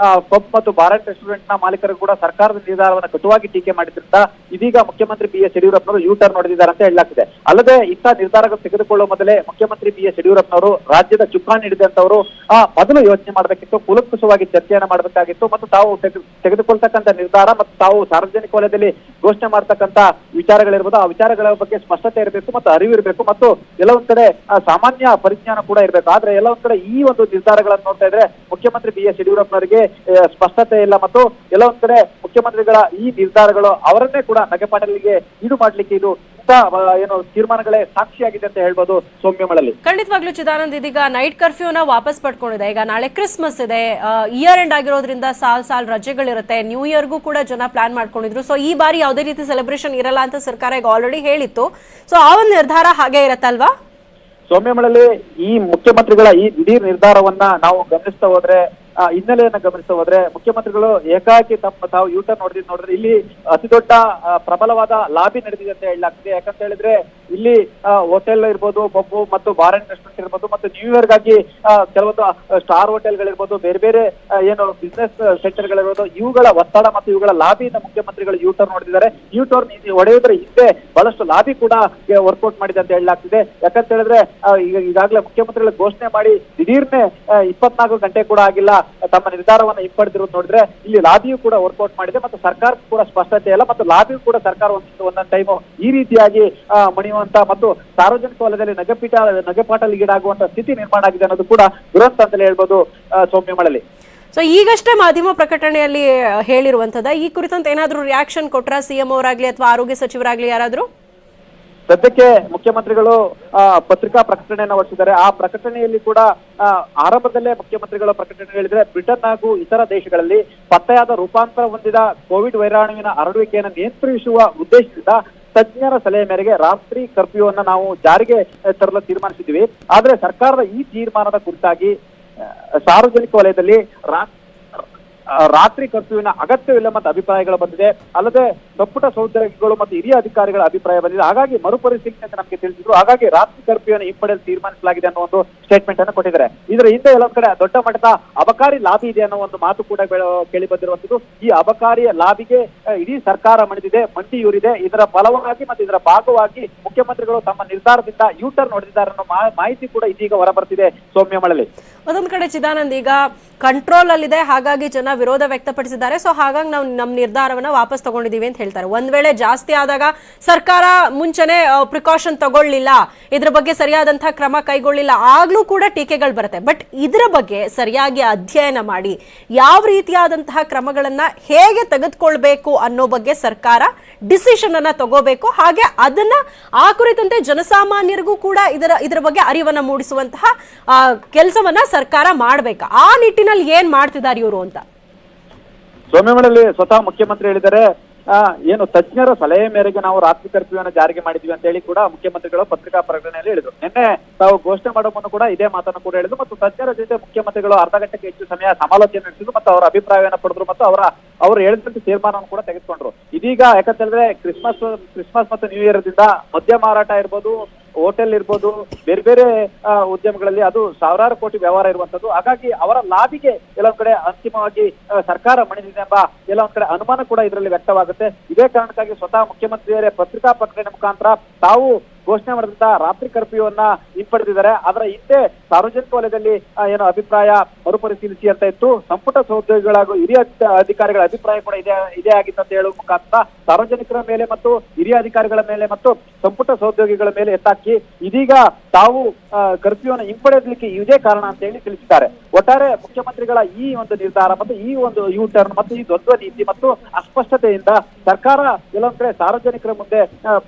ಪಬ್ ಮತ್ತು ಬಾರ್ ಅಂಡ್ ರೆಸ್ಟೋರೆಂಟ್ ನ ಮಾಲೀಕರು ಕೂಡ ಸರ್ಕಾರದ ನಿರ್ಧಾರವನ್ನು ಕಟುವಾಗಿ ಟೀಕೆ ಮಾಡಿದ್ರಿಂದ ಇದೀಗ ಮುಖ್ಯಮಂತ್ರಿ BS ಯಡಿಯೂರಪ್ಪನವರು ಯೂ ಟರ್ನ್ ಹೊಡೆದಿದ್ದಾರೆ ಅಂತ ಹೇಳಲಾಗ್ತಿದೆ. ಅಲ್ಲದೆ ಇಂಥ ನಿರ್ಧಾರಗಳು ತೆಗೆದುಕೊಳ್ಳುವ ಮೊದಲೇ ಮುಖ್ಯಮಂತ್ರಿ BS ಯಡಿಯೂರಪ್ಪನವರು ರಾಜ್ಯದ ಚುಕ್ಕಾಣಿ ಹಿಡಿದಂತವರು ಮೊದಲು ಯೋಚನೆ ಮಾಡಬೇಕಿತ್ತು, ಕೂಲಂಕುಷವಾಗಿ ಚರ್ಚೆಯನ್ನ ಮಾಡಬೇಕಾಗಿತ್ತು ಮತ್ತು ತಾವು ತೆಗೆದುಕೊಳ್ತಕ್ಕಂಥ ನಿರ್ಧಾರ ಮತ್ತು ತಾವು ಸಾರ್ವಜನಿಕ ವಲಯದಲ್ಲಿ ಘೋಷಣೆ ಮಾಡ್ತಕ್ಕಂಥ ವಿಚಾರಗಳಿರ್ಬೋದು, ಆ ವಿಚಾರಗಳ ಬಗ್ಗೆ ಸ್ಪಷ್ಟತೆ ಇರಬೇಕು ಮತ್ತು ಅರಿವು ಇರಬೇಕು ಮತ್ತು ಎಲ್ಲ ಒಂದ್ ಕಡೆ ಸಾಮಾನ್ಯ ಪರಿಜ್ಞಾನ ಕೂಡ ಇರಬೇಕು. ಆದ್ರೆ ಎಲ್ಲ ಒಂದ್ ಕಡೆ ಈ ಒಂದು ನಿರ್ಧಾರಗಳನ್ನು ನೋಡ್ತಾ ಇದ್ರೆ ಮುಖ್ಯಮಂತ್ರಿ BS ಯಡಿಯೂರಪ್ಪನವರಿಗೆ ಸ್ಪಷ್ಟತೆ ಇಲ್ಲ ಮತ್ತು ಎಲ್ಲ ಒಂದ್ ಕಡೆ ಮುಖ್ಯಮಂತ್ರಿಗಳ ಈ ನಿರ್ಧಾರಗಳು ಅವರನ್ನೇ ಕೂಡ ನಗೆಪಾಟಲಿಗೆ ಈಡು ಮಾಡ್ಲಿಕ್ಕೆ ಇದು ಏನು ತೀರ್ಮಾನಗಳೇ ಸಾಕ್ಷಿಯಾಗಿದೆ ಅಂತ ಹೇಳ್ಬೋದು ಸೌಮ್ಯಮಳಲ್ಲಿ. ಖಂಡಿತವಾಗ್ಲೂ ಚಿದಾನಂದ್, ಇದೀಗ ನೈಟ್ ಕರ್ಫ್ಯೂನ ವಾಪಸ್ ಪಡ್ಕೊಂಡಿದೆ. ಈಗ ನಾಳೆ ಕ್ರಿಸ್ಮಸ್ ಇದೆ, ಇಯರ್ ಎಂಡ್ ಆಗಿರೋದ್ರಿಂದ ಸಾಲ್ ರಜೆಗಳಿರುತ್ತೆ, ನ್ಯೂ ಇಯರ್ಗೂ ಕೂಡ ಜನ ಪ್ಲಾನ್ ಮಾಡ್ಕೊಂಡಿದ್ರು. ಸೊ ಈ ಬಾರಿ ಯಾವುದೇ ರೀತಿ ಸೆಲೆಬ್ರೇಷನ್ ಇರಲ್ಲ ಅಂತ ಸರ್ಕಾರ ಈಗ ಆಲ್ರೆಡಿ ಹೇಳಿತ್ತು. ಸೊ ಆ ಒಂದು ನಿರ್ಧಾರ ಹಾಗೆ ಇರತ್ತಲ್ವಾ ಸೌಮ್ಯಮಳಲ್ಲಿ? ಈ ಮುಖ್ಯಮಂತ್ರಿಗಳ ಈ ದಿಢೀರ್ ನಿರ್ಧಾರವನ್ನ ನಾವು ಗಮನಿಸ್ತಾ ಹೋದ್ರೆ, ಹಿನ್ನೆಲೆಯನ್ನ ಗಮನಿಸ್ತಾ ಹೋದ್ರೆ, ಮುಖ್ಯಮಂತ್ರಿಗಳು ಏಕಾಏಕಿ ತಾವು ಯೂಟರ್ನ್ ನೋಡಿದ್ರೆ ಇಲ್ಲಿ ಅತಿ ದೊಡ್ಡ ಪ್ರಬಲವಾದ ಲಾಬಿ ನಡೆದಿದೆ ಅಂತ ಹೇಳಲಾಗ್ತದೆ. ಯಾಕಂತ ಹೇಳಿದ್ರೆ ಇಲ್ಲಿ ಹೋಟೆಲ್ ಇರ್ಬೋದು, ಪಬ್ಬು ಮತ್ತು ಬಾರ್ ಅಂಡ್ ರೆಸ್ಟೋರೆಂಟ್ ಇರ್ಬೋದು ಮತ್ತು ನ್ಯೂ ಇಯರ್ ಗಾಗಿ ಕೆಲವೊಂದು ಸ್ಟಾರ್ ಹೋಟೆಲ್ಗಳಿರ್ಬೋದು, ಬೇರೆ ಬೇರೆ ಏನು ಬಿಸ್ನೆಸ್ ಸೆಂಟರ್ಗಳಿರ್ಬೋದು, ಇವುಗಳ ಒತ್ತಡ ಮತ್ತು ಇವುಗಳ ಲಾಬಿಯಿಂದ ಮುಖ್ಯಮಂತ್ರಿಗಳು ಯೂಟರ್ನ್ ಹೊಡೆದಿದ್ದಾರೆ. ಯೂಟರ್ನ್ ಹೊಡೆಯೋದ್ರ ಹಿಂದೆ ಬಹಳಷ್ಟು ಲಾಬಿ ಕೂಡ ವರ್ಕೌಟ್ ಮಾಡಿದೆ ಅಂತ ಹೇಳಲಾಗ್ತಿದೆ. ಯಾಕಂತ ಹೇಳಿದ್ರೆ ಈಗಾಗಲೇ ಮುಖ್ಯಮಂತ್ರಿಗಳು ಘೋಷಣೆ ಮಾಡಿ ದಿಢೀರ್ನೆ 24 ಗಂಟೆ ಕೂಡ ಆಗಿಲ್ಲ ತಮ್ಮ ನಿರ್ಧಾರವನ್ನು ಹಿಂಪಡೆದಿರೋದು ನೋಡಿದ್ರೆ ಇಲ್ಲಿ ಲಾಬಿಯು ಕೂಡ ವರ್ಕೌಟ್ ಮಾಡಿದೆ ಮತ್ತು ಸರ್ಕಾರಕ್ಕೂ ಕೂಡ ಸ್ಪಷ್ಟತೆ ಇಲ್ಲ ಮತ್ತು ಲಾಬಿಯು ಕೂಡ ಸರ್ಕಾರ ಒಂದೊಂದು ಟೈಮು ಈ ರೀತಿಯಾಗಿ ಮಣಿಯುವಂತ ಮತ್ತು ಸಾರ್ವಜನಿಕ ವಲಯದಲ್ಲಿ ನಗೆಪಾಟಲಿಗೀಡಾಗುವಂತ ಸ್ಥಿತಿ ನಿರ್ಮಾಣ ಆಗಿದೆ ಅನ್ನೋದು ಕೂಡ ದುರಂತ ಅಂತಲೇ ಹೇಳ್ಬೋದು ಸೌಮ್ಯಮಳಲ್ಲಿ. ಸೊ ಈಗಷ್ಟೇ ಮಾಧ್ಯಮ ಪ್ರಕಟಣೆಯಲ್ಲಿ ಹೇಳಿರುವಂತದ ಈ ಕುರಿತಂತೆ ಏನಾದ್ರೂ ರಿಯಾಕ್ಷನ್ ಕೊಟ್ರ ಸಿಎಂ ಅವರಾಗ್ಲಿ ಅಥವಾ ಆರೋಗ್ಯ ಸಚಿವರಾಗ್ಲಿ ಯಾರಾದ್ರೂ? ಸದ್ಯಕ್ಕೆ ಮುಖ್ಯಮಂತ್ರಿಗಳು ಪತ್ರಿಕಾ ಪ್ರಕಟಣೆಯನ್ನು ಹೊರಡಿಸಿದ್ದಾರೆ. ಆ ಪ್ರಕಟಣೆಯಲ್ಲಿ ಕೂಡ ಆರಂಭದಲ್ಲೇ ಮುಖ್ಯಮಂತ್ರಿಗಳು ಪ್ರಕಟಣೆ ಹೇಳಿದ್ರೆ, ಬ್ರಿಟನ್ ಹಾಗೂ ಇತರ ದೇಶಗಳಲ್ಲಿ ಪತ್ತೆಯಾದ ರೂಪಾಂತರ ಹೊಂದಿದ ಕೋವಿಡ್ ವೈರಾಣುವಿನ ಹರಡುವಿಕೆಯನ್ನು ನಿಯಂತ್ರಿಸುವ ಉದ್ದೇಶದಿಂದ ತಜ್ಞರ ಸಲಹೆ ಮೇರೆಗೆ ರಾತ್ರಿ ಕರ್ಫ್ಯೂ ಅನ್ನ ನಾವು ಜಾರಿಗೆ ತರಲು ತೀರ್ಮಾನಿಸಿದ್ವಿ. ಆದ್ರೆ ಸರ್ಕಾರದ ಈ ತೀರ್ಮಾನದ ಕುರಿತಾಗಿ ಸಾರ್ವಜನಿಕ ವಲಯದಲ್ಲಿ ರಾತ್ರಿ ಕರ್ಫ್ಯೂವಿನ ಅಗತ್ಯವಿಲ್ಲ ಮತ್ತು ಅಭಿಪ್ರಾಯಗಳು ಬಂದಿದೆ. ಅಲ್ಲದೆ ಸಂಪುಟ ಸಹೋದ್ಯೋಗಿಗಳು ಮತ್ತು ಹಿರಿಯ ಅಧಿಕಾರಿಗಳ ಅಭಿಪ್ರಾಯ ಬಂದಿದೆ. ಹಾಗಾಗಿ ಮರುಪರಿಶೀಲನೆ ಅಂತ ನಮಗೆ ತಿಳಿಸಿದ್ರು. ಹಾಗಾಗಿ ರಾತ್ರಿ ಕರ್ಫ್ಯೂವನ್ನು ಹಿಂಪಡೆಯಲು ತೀರ್ಮಾನಿಸಲಾಗಿದೆ ಅನ್ನೋ ಒಂದು ಸ್ಟೇಟ್ಮೆಂಟ್ ಅನ್ನು ಕೊಟ್ಟಿದ್ದಾರೆ. ಇದರ ಹಿಂದೆ ಎಲ್ಲೊಂದ್ ಕಡೆ ದೊಡ್ಡ ಮಟ್ಟದ ಅಬಕಾರಿ ಲಾಬಿ ಇದೆ ಅನ್ನೋ ಒಂದು ಮಾತು ಕೂಡ ಕೇಳಿ ಬಂದಿರುವಂತದ್ದು. ಈ ಅಬಕಾರಿ ಲಾಬಿಗೆ ಇಡೀ ಸರ್ಕಾರ ಮಂಡಿಯೂರಿದೆ. ಇದರ ಫಲವಾಗಿ ಮತ್ತು ಇದರ ಭಾಗವಾಗಿ ಮುಖ್ಯಮಂತ್ರಿಗಳು ತಮ್ಮ ನಿರ್ಧಾರದಿಂದ ಯೂಟರ್ನ್ ಹೊಡೆದಿದ್ದಾರೆ ಅನ್ನೋ ಮಾಹಿತಿ ಕೂಡ ಇದೀಗ ಹೊರಬರ್ತಿದೆ. ಸೌಮ್ಯ ಮಳಲಿ, ಅದೊಂದ್ ಕಡೆ ಚಿದಾನಂದ್ ಈಗ ಕಂಟ್ರೋಲ್ ಅಲ್ಲಿದೆ, ಹಾಗಾಗಿ ಜನ ವಿರೋಧ ವ್ಯಕ್ತಪಡಿಸಿದ್ದಾರೆ. ಸೊ ಹಾಗಾಗಿ ನಾವು ನಮ್ಮ ನಿರ್ಧಾರವನ್ನ ವಾಪಸ್ ತಗೊಂಡಿದೀವಿ ಅಂತ ಹೇಳ್ತಾರೆ. ಒಂದ್ ವೇಳೆ ಜಾಸ್ತಿ ಆದಾಗ ಸರ್ಕಾರ ಮುಂಚೆನೆ ಪ್ರಿಕಾಷನ್ ತಗೊಳ್ಳಿಲ್ಲ, ಇದ್ರ ಬಗ್ಗೆ ಸರಿಯಾದಂತಹ ಕ್ರಮ ಕೈಗೊಳ್ಳಿಲ್ಲ, ಆಗ್ಲೂ ಕೂಡ ಟೀಕೆಗಳು ಬರುತ್ತೆ. ಬಟ್ ಇದ್ರ ಬಗ್ಗೆ ಸರಿಯಾಗಿ ಅಧ್ಯಯನ ಮಾಡಿ ಯಾವ ರೀತಿಯಾದಂತಹ ಕ್ರಮಗಳನ್ನ ಹೇಗೆ ತೆಗೆದುಕೊಳ್ಬೇಕು ಅನ್ನೋ ಬಗ್ಗೆ ಸರ್ಕಾರ ಡಿಸಿಷನ್ ಅನ್ನ ತಗೋಬೇಕು. ಹಾಗೆ ಅದನ್ನ ಆ ಕುರಿತಂತೆ ಜನಸಾಮಾನ್ಯರಿಗೂ ಕೂಡ ಇದರ ಬಗ್ಗೆ ಅರಿವನ್ನ ಮೂಡಿಸುವಂತಹ ಕೆಲಸವನ್ನ ಸರ್ಕಾರ ಮಾಡ್ಬೇಕು. ಆ ನಿಟ್ಟಿನಲ್ಲಿ ಏನ್ ಮಾಡ್ತಿದ್ದಾರೆ ಇವರು ಅಂತ ಸೋಮ್ಯಮಳಲ್ಲಿ ಸ್ವತಃ ಮುಖ್ಯಮಂತ್ರಿ ಹೇಳಿದ್ದಾರೆ. ಏನು ತಜ್ಞರ ಸಲಹೆ ಮೇರೆಗೆ ನಾವು ರಾತ್ರಿ ಕರ್ಫ್ಯೂವನ್ನು ಜಾರಿಗೆ ಮಾಡಿದ್ವಿ ಅಂತ ಹೇಳಿ ಕೂಡ ಮುಖ್ಯಮಂತ್ರಿಗಳು ಪತ್ರಿಕಾ ಪ್ರಕಟಣೆಯಲ್ಲಿ ಹೇಳಿದ್ರು. ನಿನ್ನೆ ತಾವು ಘೋಷಣೆ ಮಾಡೋ ಮುನ್ನ ಕೂಡ ಇದೇ ಮಾತನ್ನು ಕೂಡ ಹೇಳಿದ್ರು. ಮತ್ತು ತಜ್ಞರ ಜೊತೆ ಮುಖ್ಯಮಂತ್ರಿಗಳು ಅರ್ಧ ಗಂಟೆಗೆ ಹೆಚ್ಚು ಸಮಯ ಸಮಾಲೋಚನೆ ನಡೆಸಿದ್ರು ಮತ್ತು ಅವರ ಅಭಿಪ್ರಾಯವನ್ನು ಪಡೆದ್ರು ಮತ್ತು ಅವರು ಹೇಳಿದಂತೆ ತೀರ್ಮಾನವನ್ನು ಕೂಡ ತೆಗೆದುಕೊಂಡ್ರು. ಇದೀಗ ಯಾಕಂತಂದ್ರೆ ಕ್ರಿಸ್ಮಸ್ ಮತ್ತು ನ್ಯೂ ಇಯರ್ ದಿಂದ ಮದ್ಯ ಮಾರಾಟ ಇರ್ಬೋದು, ಹೋಟೆಲ್ ಇರ್ಬೋದು, ಬೇರೆ ಬೇರೆ ಉದ್ಯಮಗಳಲ್ಲಿ ಅದು ಸಾವಿರಾರು ಕೋಟಿ ವ್ಯವಹಾರ ಇರುವಂತದ್ದು. ಹಾಗಾಗಿ ಅವರ ಲಾಬಿಗೆ ಎಲ್ಲೊಂದ್ ಕಡೆ ಅಂತಿಮವಾಗಿ ಸರ್ಕಾರ ಮಣಿದಿದೆ ಎಂಬ ಎಲ್ಲೊಂದ್ ಕಡೆ ಅನುಮಾನ ಕೂಡ ಇದರಲ್ಲಿ ವ್ಯಕ್ತವಾಗುತ್ತೆ. ಇದೇ ಕಾರಣಕ್ಕಾಗಿ ಸ್ವತಃ ಮುಖ್ಯಮಂತ್ರಿಯವರೇ ಪತ್ರಿಕಾ ಪ್ರಕಟಣೆ ಮುಖಾಂತರ ತಾವು ಘೋಷಣೆ ಮಾಡಿದಂತ ರಾತ್ರಿ ಕರ್ಫ್ಯೂವನ್ನ ಹಿಂಪಡೆದಿದ್ದಾರೆ. ಅದರ ಹಿಂದೆ ಸಾರ್ವಜನಿಕ ವಲಯದಲ್ಲಿ ಏನು ಅಭಿಪ್ರಾಯ ಮರುಪರಿಶೀಲಿಸಿ ಅಂತ ಇತ್ತು. ಸಂಪುಟ ಸಹೋದ್ಯೋಗಿಗಳ ಹಿರಿಯ ಅಧಿಕಾರಿಗಳ ಅಭಿಪ್ರಾಯ ಕೂಡ ಇದೇ ಆಗಿತ್ತು ಅಂತ ಹೇಳುವ ಮುಖಾಂತರ ಸಾರ್ವಜನಿಕರ ಮೇಲೆ ಮತ್ತು ಹಿರಿಯ ಅಧಿಕಾರಿಗಳ ಮೇಲೆ ಮತ್ತು ಸಂಪುಟ ಸಹೋದ್ಯೋಗಿಗಳ ಮೇಲೆ ಎತ್ತಾಕಿ ಇದೀಗ ತಾವು ಕರ್ಫ್ಯೂವನ್ನು ಹಿಂಪಡೆಯಲಿಕ್ಕೆ ಇದೇ ಕಾರಣ ಅಂತ ಹೇಳಿ ತಿಳಿಸಿದ್ದಾರೆ. ಒಟ್ಟಾರೆ ಮುಖ್ಯಮಂತ್ರಿಗಳ ಈ ಒಂದು ನಿರ್ಧಾರ ಮತ್ತು ಈ ಒಂದು ಯೂ ಟರ್ನ್ ಮತ್ತು ಈ ದ್ವಂದ್ವ ನೀತಿ ಮತ್ತು ಅಸ್ಪಷ್ಟತೆಯಿಂದ ಸರ್ಕಾರ ಎಲ್ಲೊಂದ್ ಕಡೆ ಸಾರ್ವಜನಿಕರ ಮುಂದೆ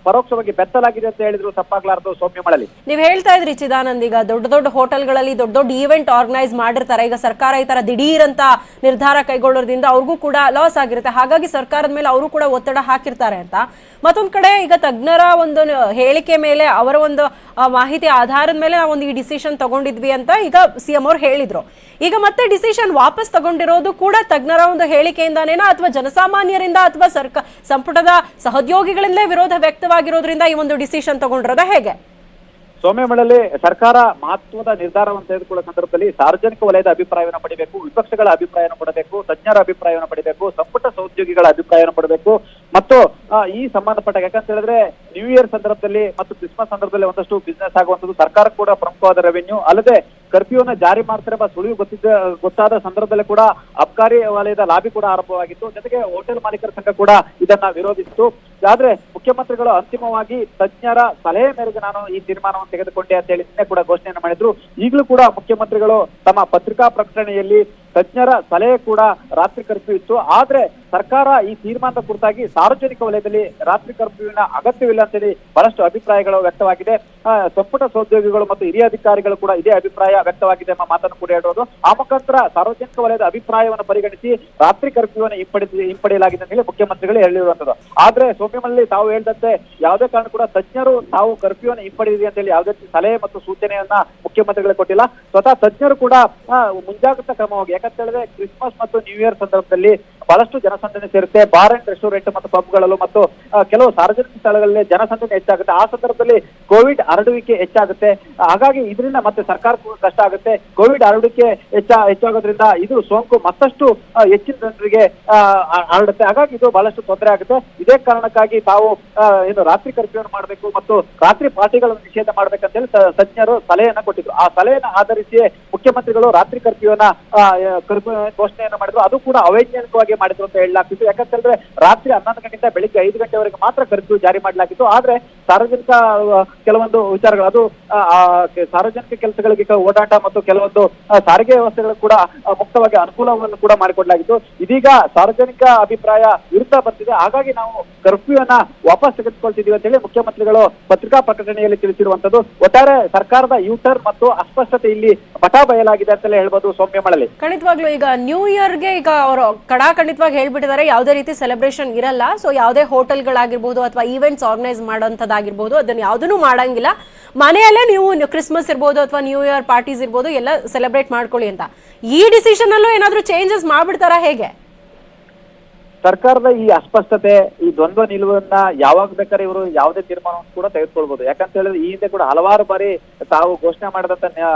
ಪರೋಕ್ಷವಾಗಿ ಬೆತ್ತಲಾಗಿದೆ ಅಂತ ಹೇಳಿದ್ರು ತಪ್ಪಾಗ್ಲಾರ್ದು. ಸೌಮ್ಯ ಮಳಲಿ, ನೀವ್ ಹೇಳ್ತಾ ಇದ್ರಿ ಚಿದಾನಂದ್, ಈಗ ದೊಡ್ಡ ದೊಡ್ಡ ಹೋಟೆಲ್ಗಳಲ್ಲಿ ದೊಡ್ಡ ದೊಡ್ಡ ಈವೆಂಟ್ ಆರ್ಗನೈಸ್ ಮಾಡಿರ್ತಾರೆ. ಈಗ ಸರ್ಕಾರ ಈ ತರ ದಿಢೀರ್ ಅಂತ ನಿರ್ಧಾರ ಕೈಗೊಳ್ಳೋದ್ರಿಂದ ಅವ್ರಿಗೂ ಕೂಡ ಲಾಸ್ ಆಗಿರುತ್ತೆ. ಹಾಗಾಗಿ ಸರ್ಕಾರದ ಮೇಲೆ ಅವರು ಕೂಡ ಒತ್ತಡ ಹಾಕಿರ್ತಾರೆ ಅಂತ. ಮತ್ತೊಂದ್ ಕಡೆ ಈಗ ತಜ್ಞರ ಒಂದು ಹೇಳಿಕೆ ಮೇಲೆ ಅವರ ಒಂದು ಮಾಹಿತಿ ಆಧಾರದ ಮೇಲೆ ನಾವೊಂದು ಈ ಡಿಸಿಷನ್ ತಗೊಂಡಿದ್ವಿ ಅಂತ ಈಗ ಸಿಎಂ ಅವರು ಹೇಳಿದ್ರು. ಈಗ ಮತ್ತೆ ಡಿಸಿಷನ್ ವಾಪಸ್ ತಗೊಂಡಿರೋದು ಕೂಡ ತಜ್ಞರ ಒಂದು ಹೇಳಿಕೆಯಿಂದಾನೇನಾ ಅಥವಾ ಜನಸಾಮಾನ್ಯರಿಂದ ಅಥವಾ ಸಂಪುಟದ ಸಹೋದ್ಯೋಗಿಗಳಿಂದಲೇ ವಿರೋಧ ವ್ಯಕ್ತವಾಗಿರೋದ್ರಿಂದ ಈ ಒಂದು ಡಿಸಿಷನ್ ತಗೊಂಡಿರೋದ ಹೇಗೆ? ಸೌಮ್ಯ ಮಳಲಿ, ಸರ್ಕಾರ ಮಹತ್ವದ ನಿರ್ಧಾರವನ್ನು ತೆಗೆದುಕೊಳ್ಳುವ ಸಂದರ್ಭದಲ್ಲಿ ಸಾರ್ವಜನಿಕ ವಲಯದ ಅಭಿಪ್ರಾಯವನ್ನು ಪಡಿಬೇಕು, ವಿಪಕ್ಷಗಳ ಅಭಿಪ್ರಾಯವನ್ನು ಪಡಬೇಕು, ತಜ್ಞರ ಅಭಿಪ್ರಾಯವನ್ನು ಪಡಿಬೇಕು, ಸಂಪುಟ ಸಹೋದ್ಯೋಗಿಗಳ ಅಭಿಪ್ರಾಯವನ್ನು ಪಡಬೇಕು ಮತ್ತು ಈ ಸಂಬಂಧಪಟ್ಟ ಯಾಕಂತ ಹೇಳಿದ್ರೆ ನ್ಯೂ ಇಯರ್ ಸಂದರ್ಭದಲ್ಲಿ ಮತ್ತು ಕ್ರಿಸ್ಮಸ್ ಸಂದರ್ಭದಲ್ಲಿ ಒಂದಷ್ಟು ಬಿಸ್ನೆಸ್ ಆಗುವಂತದ್ದು, ಸರ್ಕಾರ ಕೂಡ ಪ್ರಮುಖವಾದ ರೆವೆನ್ಯೂ. ಅಲ್ಲದೆ ಕರ್ಫ್ಯೂನ ಜಾರಿ ಮಾಡ್ತಿರುವ ಸುಳಿವು ಗೊತ್ತಾದ ಸಂದರ್ಭದಲ್ಲಿ ಕೂಡ ಅಬಕಾರಿ ವಲಯದ ಲಾಬಿ ಕೂಡ ಆರಂಭವಾಗಿತ್ತು. ಜೊತೆಗೆ ಹೋಟೆಲ್ ಮಾಲೀಕರ ಸಂಘ ಕೂಡ ಇದನ್ನ ವಿರೋಧಿಸಿತು. ಆದ್ರೆ ಮುಖ್ಯಮಂತ್ರಿಗಳು ಅಂತಿಮವಾಗಿ ತಜ್ಞರ ಸಲಹೆ ಮೇರೆಗೆ ನಾನು ಈ ತೀರ್ಮಾನವನ್ನು ತೆಗೆದುಕೊಂಡೆ ಅಂತ ಹೇಳಿ ನಿನ್ನೆ ಕೂಡ ಘೋಷಣೆಯನ್ನು ಮಾಡಿದ್ರು. ಈಗಲೂ ಕೂಡ ಮುಖ್ಯಮಂತ್ರಿಗಳು ತಮ್ಮ ಪತ್ರಿಕಾ ಪ್ರಕಟಣೆಯಲ್ಲಿ ತಜ್ಞರ ಸಲಹೆ ಕೂಡ ರಾತ್ರಿ ಕರ್ಫ್ಯೂ ಇತ್ತು. ಆದ್ರೆ ಸರ್ಕಾರ ಈ ತೀರ್ಮಾನದ ಕುರಿತಾಗಿ ಸಾರ್ವಜನಿಕ ವಲಯದಲ್ಲಿ ರಾತ್ರಿ ಕರ್ಫ್ಯೂವಿನ ಅಗತ್ಯವಿಲ್ಲ ಅಂತೇಳಿ ಬಹಳಷ್ಟು ಅಭಿಪ್ರಾಯಗಳು ವ್ಯಕ್ತವಾಗಿದೆ. ಸಂಪುಟ ಸಹೋದ್ಯೋಗಿಗಳು ಮತ್ತು ಹಿರಿಯ ಅಧಿಕಾರಿಗಳು ಕೂಡ ಇದೇ ಅಭಿಪ್ರಾಯ ವ್ಯಕ್ತವಾಗಿದೆ ಎಂಬ ಮಾತನ್ನು ಕೂಡ ಹೇಳಿರೋದು. ಆ ಮುಖಾಂತರ ಸಾರ್ವಜನಿಕ ವಲಯದ ಅಭಿಪ್ರಾಯವನ್ನು ಪರಿಗಣಿಸಿ ರಾತ್ರಿ ಕರ್ಫ್ಯೂವನ್ನು ಹಿಂಪಡೆಯಲಾಗಿದೆ ಅಂತ ಹೇಳಿ ಮುಖ್ಯಮಂತ್ರಿಗಳು ಹೇಳಿರುವಂತದ್ದು. ಆದ್ರೆ ಸೌಮ್ಯಮಲ್ಲಿ ತಾವು ಹೇಳಿದಂತೆ ಯಾವುದೇ ಕಾರಣ ಕೂಡ ತಜ್ಞರು ತಾವು ಕರ್ಫ್ಯೂವನ್ನು ಹಿಂಪಡೆದಿದೆ ಅಂತ ಹೇಳಿ ಯಾವುದೇ ಸಲಹೆ ಮತ್ತು ಸೂಚನೆಯನ್ನ ಮುಖ್ಯಮಂತ್ರಿಗಳು ಕೊಟ್ಟಿಲ್ಲ. ಸ್ವತಃ ತಜ್ಞರು ಕೂಡ ಮುಂಜಾಗ್ರತಾ ಕ್ರಮವಾಗಿ, ಯಾಕಂತ ಹೇಳಿದ್ರೆ ಕ್ರಿಸ್ಮಸ್ ಮತ್ತು ನ್ಯೂ ಇಯರ್ ಸಂದರ್ಭದಲ್ಲಿ ಬಹಳಷ್ಟು ಜನಸಂದಣಿ ಸೇರುತ್ತೆ. ಬಾರ್ ಅಂಡ್ ರೆಸ್ಟೋರೆಂಟ್ ಮತ್ತು ಪಬ್ಗಳಲ್ಲೂ ಮತ್ತು ಕೆಲವು ಸಾರ್ವಜನಿಕ ಸ್ಥಳಗಳಲ್ಲಿ ಜನಸಂದಣಿ ಹೆಚ್ಚಾಗುತ್ತೆ. ಆ ಸಂದರ್ಭದಲ್ಲಿ ಕೋವಿಡ್ ಹರಡುವಿಕೆ ಹೆಚ್ಚಾಗುತ್ತೆ. ಹಾಗಾಗಿ ಇದರಿಂದ ಮತ್ತೆ ಸರ್ಕಾರಕ್ಕೂ ಕಷ್ಟ ಆಗುತ್ತೆ. ಕೋವಿಡ್ ಹರಡುವಿಕೆ ಹೆಚ್ಚಾಗೋದ್ರಿಂದ ಇದು ಸೋಂಕು ಮತ್ತಷ್ಟು ಹೆಚ್ಚಿನ ಜನರಿಗೆ ಹರಡುತ್ತೆ. ಹಾಗಾಗಿ ಇದು ಬಹಳಷ್ಟು ತೊಂದರೆ ಆಗುತ್ತೆ. ಇದೇ ಕಾರಣಕ್ಕಾಗಿ ತಾವು ಏನು ರಾತ್ರಿ ಕರ್ಫ್ಯೂವನ್ನು ಮಾಡಬೇಕು ಮತ್ತು ರಾತ್ರಿ ಪಾರ್ಟಿಗಳನ್ನು ನಿಷೇಧ ಮಾಡ್ಬೇಕಂತ ಹೇಳಿ ತಜ್ಞರು ಸಲಹೆಯನ್ನ ಕೊಟ್ಟಿದ್ರು. ಆ ಸಲಹೆಯನ್ನು ಆಧರಿಸಿ ಮುಖ್ಯಮಂತ್ರಿಗಳು ರಾತ್ರಿ ಕರ್ಫ್ಯೂವನ್ನ ಘೋಷಣೆಯನ್ನು ಮಾಡಿದ್ರು. ಅದು ಕೂಡ ಅವೈಜ್ಞಾನಿಕವಾಗಿ ಮಾಡಿದ್ರು ಅಂತ ಹೇಳಲಾಗ್ತಿತ್ತು. ಯಾಕಂತ ಹೇಳಿದ್ರೆ ರಾತ್ರಿ 11 ಗಂಟೆಯಿಂದ ಬೆಳಿಗ್ಗೆ 5 ಗಂಟೆವರೆಗೆ ಮಾತ್ರ ಕರ್ಫ್ಯೂ ಜಾರಿ ಮಾಡಲಾಗಿತ್ತು. ಆದ್ರೆ ಸಾರ್ವಜನಿಕ ಕೆಲವೊಂದು ವಿಚಾರಗಳು, ಅದು ಸಾರ್ವಜನಿಕ ಕೆಲಸಗಳಿಗೆ ಓಡಾಟ ಮತ್ತು ಕೆಲವೊಂದು ಸಾರಿಗೆ ವ್ಯವಸ್ಥೆಗಳು ಕೂಡ ಮುಕ್ತವಾಗಿ ಅನುಕೂಲವನ್ನು ಕೂಡ ಮಾಡಿಕೊಡಲಾಗಿತ್ತು. ಇದೀಗ ಸಾರ್ವಜನಿಕ ಅಭಿಪ್ರಾಯ ವಿರುದ್ಧ ಬರ್ತಿದೆ. ಹಾಗಾಗಿ ನಾವು ಕರ್ಫ್ಯೂವನ್ನ ವಾಪಸ್ ತೆಗೆದುಕೊಳ್ತಿದೀವಿ ಅಂತ ಹೇಳಿ ಮುಖ್ಯಮಂತ್ರಿಗಳು ಪತ್ರಿಕಾ ಪ್ರಕಟಣೆಯಲ್ಲಿ ತಿಳಿಸಿರುವಂತದ್ದು. ಒಟ್ಟಾರೆ ಸರ್ಕಾರದ ಯೂಟರ್ನ್ ಮತ್ತು ಅಸ್ಪಷ್ಟತೆ ಇಲ್ಲಿ ಬಟಾ ಬಯಲಾಗಿದೆ ಅಂತಲೇ ಹೇಳ್ಬೋದು. ಸೌಮ್ಯ ಮಳಲಿ. ಖಂಡಿತವಾಗ್ಲೂ ಈಗ ನ್ಯೂ ಇಯರ್ಗೆ ಈಗ ಅವರು ಖಂಡಿತವಾಗಿ ಹೇಳ್ಬಿಟ್ಟಿದ್ದಾರೆ ಯಾವುದೇ ರೀತಿ ಸೆಲೆಬ್ರೇಷನ್ ಇರಲ್ಲ. ಸೊ ಯಾವುದೇ ಹೋಟೆಲ್ಗಳಾಗಿರ್ಬೋದು ಅಥವಾ ಈವೆಂಟ್ಸ್ ಆರ್ಗನೈಸ್ ಮಾಡೋಂಥದ್ದಾಗಿರ್ಬೋದು ಅದನ್ನು ಯಾವುದನ್ನು ಮಾಡಂಗಿಲ್ಲ. ಮನೆಯಲ್ಲೇ ನೀವು ಕ್ರಿಸ್ಮಸ್ ಇರ್ಬೋದು ಅಥವಾ ನ್ಯೂ ಇಯರ್ ಪಾರ್ಟೀಸ್ ಇರ್ಬೋದು ಎಲ್ಲ ಸೆಲೆಬ್ರೇಟ್ ಮಾಡ್ಕೊಳ್ಳಿ ಅಂತ. ಈ ಡಿಸಿಷನ್ ಅಲ್ಲೂ ಏನಾದರೂ ಚೇಂಜಸ್ ಮಾಡ್ಬಿಡ್ತಾರಾ ಹೇಗೆ? ಸರ್ಕಾರದ ಈ ಅಸ್ಪಷ್ಟತೆ, ಈ ದ್ವಂದ್ವ ನಿಲುವನ್ನ ಯಾವಾಗ ಬೇಕಾದ್ರೆ ಇವರು ಯಾವುದೇ ತೀರ್ಮಾನವನ್ನು ಕೂಡ ತೆಗೆದುಕೊಳ್ಬಹುದು. ಯಾಕಂತ ಹೇಳಿದ್ರೆ ಈ ಹಿಂದೆ ಕೂಡ ಹಲವಾರು ಬಾರಿ ತಾವು ಘೋಷಣೆ ಮಾಡಿದಂತ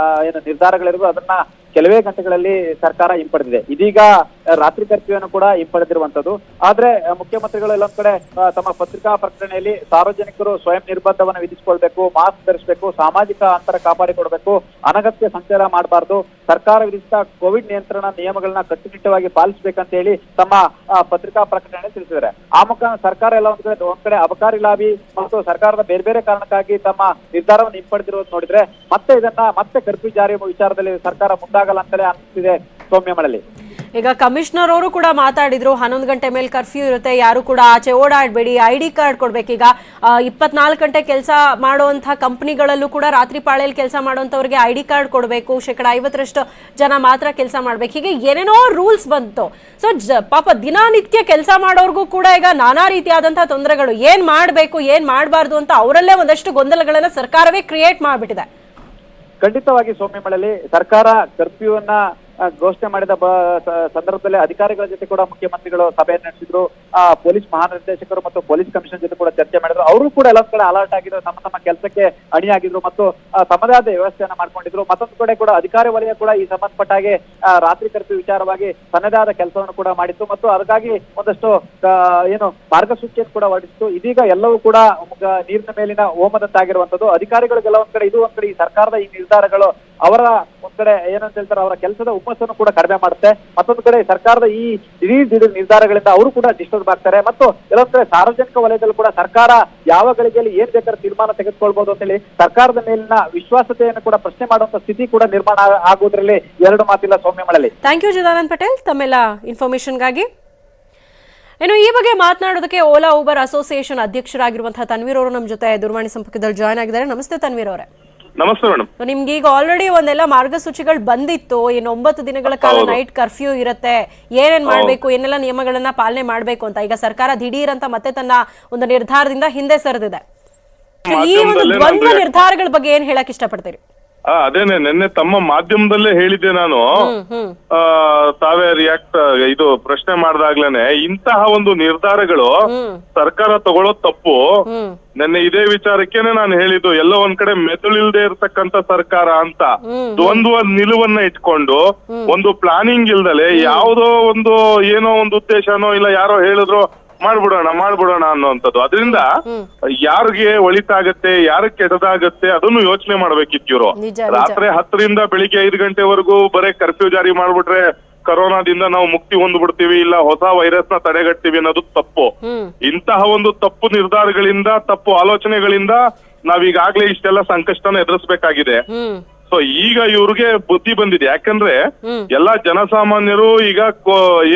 ಏನು ನಿರ್ಧಾರಗಳಿರ್ಬೋದು ಅದನ್ನ ಕೆಲವೇ ಗಂಟೆಗಳಲ್ಲಿ ಸರ್ಕಾರ ಹಿಂಪಡೆದಿದೆ. ಇದೀಗ ರಾತ್ರಿ ಕರ್ಫ್ಯೂವನ್ನು ಕೂಡ ಹಿಂಪಡೆದಿರುವಂತದ್ದು. ಆದ್ರೆ ಮುಖ್ಯಮಂತ್ರಿಗಳು ಎಲ್ಲೊಂದ್ ಕಡೆ ತಮ್ಮ ಪತ್ರಿಕಾ ಪ್ರಕಟಣೆಯಲ್ಲಿ ಸಾರ್ವಜನಿಕರು ಸ್ವಯಂ ನಿರ್ಬಂಧವನ್ನು ವಿಧಿಸಿಕೊಳ್ಬೇಕು, ಮಾಸ್ಕ್ ಧರಿಸಬೇಕು, ಸಾಮಾಜಿಕ ಅಂತರ ಕಾಪಾಡಿಕೊಡ್ಬೇಕು, ಅನಗತ್ಯ ಸಂಚಾರ ಮಾಡಬಾರ್ದು, ಸರ್ಕಾರ ವಿಧಿಸಿದ ಕೋವಿಡ್ ನಿಯಂತ್ರಣ ನಿಯಮಗಳನ್ನ ಕಟ್ಟುನಿಟ್ಟವಾಗಿ ಪಾಲಿಸಬೇಕಂತ ಹೇಳಿ ತಮ್ಮ ಪತ್ರಿಕಾ ಪ್ರಕಟಣೆ ತಿಳಿಸಿದ್ದಾರೆ. ಆ ಮುಖಾಂತರ ಸರ್ಕಾರ ಎಲ್ಲ ಒಂದ್ ಕಡೆ ಅಬಕಾರಿ ಲಾಬಿ ಮತ್ತು ಸರ್ಕಾರದ ಬೇರೆ ಬೇರೆ ಕಾರಣಕ್ಕಾಗಿ ತಮ್ಮ ನಿರ್ಧಾರವನ್ನು ಹಿಂಪಡೆದಿರೋದು ನೋಡಿದ್ರೆ ಮತ್ತೆ ಕರ್ಫ್ಯೂ ಜಾರಿ ವಿಚಾರದಲ್ಲಿ ಸರ್ಕಾರ ಮುಂದಾಗಲ್ಲ ಅಂತಲೇ ಅನಿಸ್ತಿದೆ ಸೌಮ್ಯ ಮಳಲಿ. ಈಗ ಕಮಿಷನರ್ ಅವರು ಕೂಡ ಮಾತಾಡಿದ್ರು 11 ಗಂಟೆ ಮೇಲೆ ಕರ್ಫ್ಯೂ ಇರುತ್ತೆ, ಯಾರು ಕೂಡ ಆಚೆ ಓಡಾಡಬೇಡಿ, ID ಕಾರ್ಡ್ ಕೊಡ್ಬೇಕು. ಈಗ 24 ಗಂಟೆ ಕೆಲಸ ಮಾಡುವಂತಹ ಕಂಪನಿಗಳಲ್ಲೂ ಕೂಡ ರಾತ್ರಿ ಪಾಳಿಯಲ್ಲಿ ಕೆಲಸ ಮಾಡುವಂತವ್ರಿಗೆ ID ಕಾರ್ಡ್ ಕೊಡಬೇಕು, 50% ಜನ ಮಾತ್ರ ಕೆಲಸ ಮಾಡ್ಬೇಕು. ಹೀಗೆ ಏನೇನೋ ರೂಲ್ಸ್ ಬಂತು. ಸೊ ಪಾಪ ದಿನನಿತ್ಯ ಕೆಲಸ ಮಾಡೋರ್ಗೂ ಕೂಡ ಈಗ ನಾನಾ ರೀತಿಯಾದಂತಹ ತೊಂದರೆಗಳು, ಏನ್ ಮಾಡ್ಬೇಕು ಏನ್ ಮಾಡಬಾರ್ದು ಅಂತ ಅವರಲ್ಲೇ ಒಂದಷ್ಟು ಗೊಂದಲಗಳನ್ನ ಸರ್ಕಾರವೇ ಕ್ರಿಯೇಟ್ ಮಾಡ್ಬಿಟ್ಟಿದೆ. ಖಂಡಿತವಾಗಿ ಸೌಮ್ಯ ಮಳಲಿ, ಸರ್ಕಾರ ಕರ್ಫ್ಯೂವನ್ನ ಘೋಷಣೆ ಮಾಡಿದ ಸಂದರ್ಭದಲ್ಲಿ ಅಧಿಕಾರಿಗಳ ಜೊತೆ ಕೂಡ ಮುಖ್ಯಮಂತ್ರಿಗಳು ಸಭೆಯನ್ನು ನಡೆಸಿದ್ರು. ಪೊಲೀಸ್ ಮಹಾನಿರ್ದೇಶಕರು ಮತ್ತು ಪೊಲೀಸ್ ಕಮಿಷನರ್ ಜೊತೆ ಕೂಡ ಚರ್ಚೆ ಮಾಡಿದ್ರು. ಅವರು ಕೂಡ ಎಲ್ಲ ಕಡೆ ಅಲರ್ಟ್ ಆಗಿದ್ರು, ತಮ್ಮ ಕೆಲಸಕ್ಕೆ ಅಣಿಯಾಗಿದ್ರು ಮತ್ತು ತಮ್ಮದೇ ಆದ ವ್ಯವಸ್ಥೆಯನ್ನ ಮಾಡ್ಕೊಂಡಿದ್ರು. ಮತ್ತೊಂದು ಕಡೆ ಕೂಡ ಅಧಿಕಾರಿ ವಲಯ ಕೂಡ ಈ ಸಂಬಂಧಪಟ್ಟ ಹಾಗೆ ರಾತ್ರಿ ಕರ್ಫ್ಯೂ ವಿಚಾರವಾಗಿ ತನ್ನದೇ ಆದ ಕೆಲಸವನ್ನು ಕೂಡ ಮಾಡಿತ್ತು ಮತ್ತು ಅದಕ್ಕಾಗಿ ಒಂದಷ್ಟು ಏನು ಮಾರ್ಗಸೂಚಿಯನ್ನು ಕೂಡ ಹೊರಡಿಸಿತು. ಇದೀಗ ಎಲ್ಲವೂ ಕೂಡ ನೀರಿನ ಮೇಲಿನ ಹೋಮದಂತಾಗಿರುವಂತದ್ದು. ಅಧಿಕಾರಿಗಳಿಗೆಲ್ಲ ಒಂದ್ ಕಡೆ ಈ ಸರ್ಕಾರದ ಈ ನಿರ್ಧಾರಗಳು ಅವರ ಒಂದ್ ಕಡೆ ಏನಂತ ಹೇಳ್ತಾರೆ, ಅವರ ಕೆಲಸದ ಹುಮ್ಮಸ್ಸನ್ನು ಕೂಡ ಕಡಿಮೆ ಮಾಡುತ್ತೆ. ಮತ್ತೊಂದು ಕಡೆ ಸರ್ಕಾರದ ಈ ದಿಢೀರ್ ನಿರ್ಧಾರಗಳಿಂದ ಅವರು ಕೂಡ ಡಿಸ್ಟರ್ಬ್ ಆಗ್ತಾರೆ ಮತ್ತು ಕೆಲವೊಂದ್ ಕಡೆ ಸಾರ್ವಜನಿಕ ವಲಯದಲ್ಲಿ ಕೂಡ ಸರ್ಕಾರ ಯಾವ ಗಳಿಗೆಯಲ್ಲಿ ಏನ್ ಬೇಕಾದ್ರೆ ತೀರ್ಮಾನ ತೆಗೆದುಕೊಳ್ಬಹುದು ಅಂತ ಹೇಳಿ ಸರ್ಕಾರದ ಮೇಲಿನ ವಿಶ್ವಾಸತೆಯನ್ನು ಕೂಡ ಪ್ರಶ್ನೆ ಮಾಡುವಂತ ಸ್ಥಿತಿ ಕೂಡ ನಿರ್ಮಾಣ ಆಗುವುದರಲ್ಲಿ ಎರಡು ಮಾತಿಲ್ಲ ಸೌಮ್ಯ ಮಳಲಿ. ಥ್ಯಾಂಕ್ ಯು ಚಿದಾನಂದ್ ಪಟೇಲ್ ತಮ್ಮೆಲ್ಲ ಇನ್ಫಾರ್ಮೇಶನ್ಗಾಗಿ. ಇನ್ನು ಈ ಬಗ್ಗೆ ಮಾತನಾಡೋದಕ್ಕೆ ಓಲಾ ಊಬರ್ ಅಸೋಸಿಯೇಷನ್ ಅಧ್ಯಕ್ಷರಾಗಿರುವಂತಹ ತನ್ವೀರ್ ಅವರು ನಮ್ಮ ಜೊತೆ ದೂರವಾಣಿ ಸಂಪರ್ಕದಲ್ಲಿ ಜಾಯ್ನ್ ಆಗಿದ್ದಾರೆ. ನಮಸ್ತೆ ತನ್ವೀರ್ ಅವರೇ. ನಮಸ್ತೆ ಮೇಡಮ್. ನಿಮ್ಗೆ ಈಗ ಆಲ್ರೆಡಿ ಒಂದೆಲ್ಲ ಮಾರ್ಗಸೂಚಿಗಳು ಬಂದಿತ್ತು, ಇನ್ನು 9 ದಿನಗಳ ಕಾಲ ನೈಟ್ ಕರ್ಫ್ಯೂ ಇರುತ್ತೆ, ಏನೇನ್ ಮಾಡ್ಬೇಕು ಏನೆಲ್ಲ ನಿಯಮಗಳನ್ನ ಪಾಲನೆ ಮಾಡ್ಬೇಕು ಅಂತ. ಈಗ ಸರ್ಕಾರ ದಿಢೀರ್ ಅಂತ ಮತ್ತೆ ತನ್ನ ಒಂದು ನಿರ್ಧಾರದಿಂದ ಹಿಂದೆ ಸರಿದಿದೆ. ಈ ಒಂದು ದ್ವಂದ್ವ ನಿರ್ಧಾರಗಳ ಬಗ್ಗೆ ಏನ್ ಹೇಳಕ್ ಇಷ್ಟಪಡ್ತೀರಿ? ಅದೇನೆ ನಿನ್ನೆ ತಮ್ಮ ಮಾಧ್ಯಮದಲ್ಲೇ ಹೇಳಿದ್ದೆ ನಾನು. ತಾವೇ ಇದು ಪ್ರಶ್ನೆ ಮಾಡಿದಾಗ್ಲೇನೆ ಇಂತಹ ಒಂದು ನಿರ್ಧಾರಗಳು ಸರ್ಕಾರ ತಗೊಳ್ಳೋದು ತಪ್ಪು. ನಿನ್ನೆ ಇದೇ ವಿಚಾರಕ್ಕೇನೆ ನಾನು ಹೇಳಿದ್ದು, ಎಲ್ಲೋ ಒಂದ್ ಕಡೆ ಮೆದುಳಿಲ್ದೆ ಇರ್ತಕ್ಕಂತ ಸರ್ಕಾರ ಅಂತ ದ್ವಂದ್ವ ನಿಲುವನ್ನ ಇಟ್ಕೊಂಡು ಒಂದು ಪ್ಲಾನಿಂಗ್ ಇಲ್ದಲೆ ಯಾವುದೋ ಒಂದು ಏನೋ ಒಂದು ಉದ್ದೇಶನೋ ಇಲ್ಲ ಯಾರೋ ಹೇಳಿದ್ರು ಮಾಡ್ಬಿಡೋಣ ಅನ್ನೋಂಥದ್ದು. ಅದರಿಂದ ಯಾರಿಗೆ ಒಳಿತಾಗತ್ತೆ ಯಾರಿಗೆ ಕೆಟ್ಟದಾಗತ್ತೆ ಅದನ್ನು ಯೋಚನೆ ಮಾಡ್ಬೇಕಿತ್ತು ಇವ್ರು. ರಾತ್ರಿ 10ರಿಂದ ಬೆಳಿಗ್ಗೆ 5 ಗಂಟೆವರೆಗೂ ಬರೀ ಕರ್ಫ್ಯೂ ಜಾರಿ ಮಾಡ್ಬಿಟ್ರೆ ಕರೋನಾದಿಂದ ನಾವು ಮುಕ್ತಿ ಹೊಂದ್ಬಿಡ್ತೀವಿ, ಇಲ್ಲ ಹೊಸ ವೈರಸ್ ನ ತಡೆಗಟ್ತೀವಿ ಅನ್ನೋದು ತಪ್ಪು. ಇಂತಹ ಒಂದು ತಪ್ಪು ನಿರ್ಧಾರಗಳಿಂದ ತಪ್ಪು ಆಲೋಚನೆಗಳಿಂದ ನಾವೀಗಾಗ್ಲೇ ಇಷ್ಟೆಲ್ಲ ಸಂಕಷ್ಟನ ಎದುರಿಸಬೇಕಾಗಿದೆ. ಸೊ ಈಗ ಇವ್ರಿಗೆ ಬುದ್ಧಿ ಬಂದಿದೆ. ಯಾಕಂದ್ರೆ ಎಲ್ಲಾ ಜನಸಾಮಾನ್ಯರು ಈಗ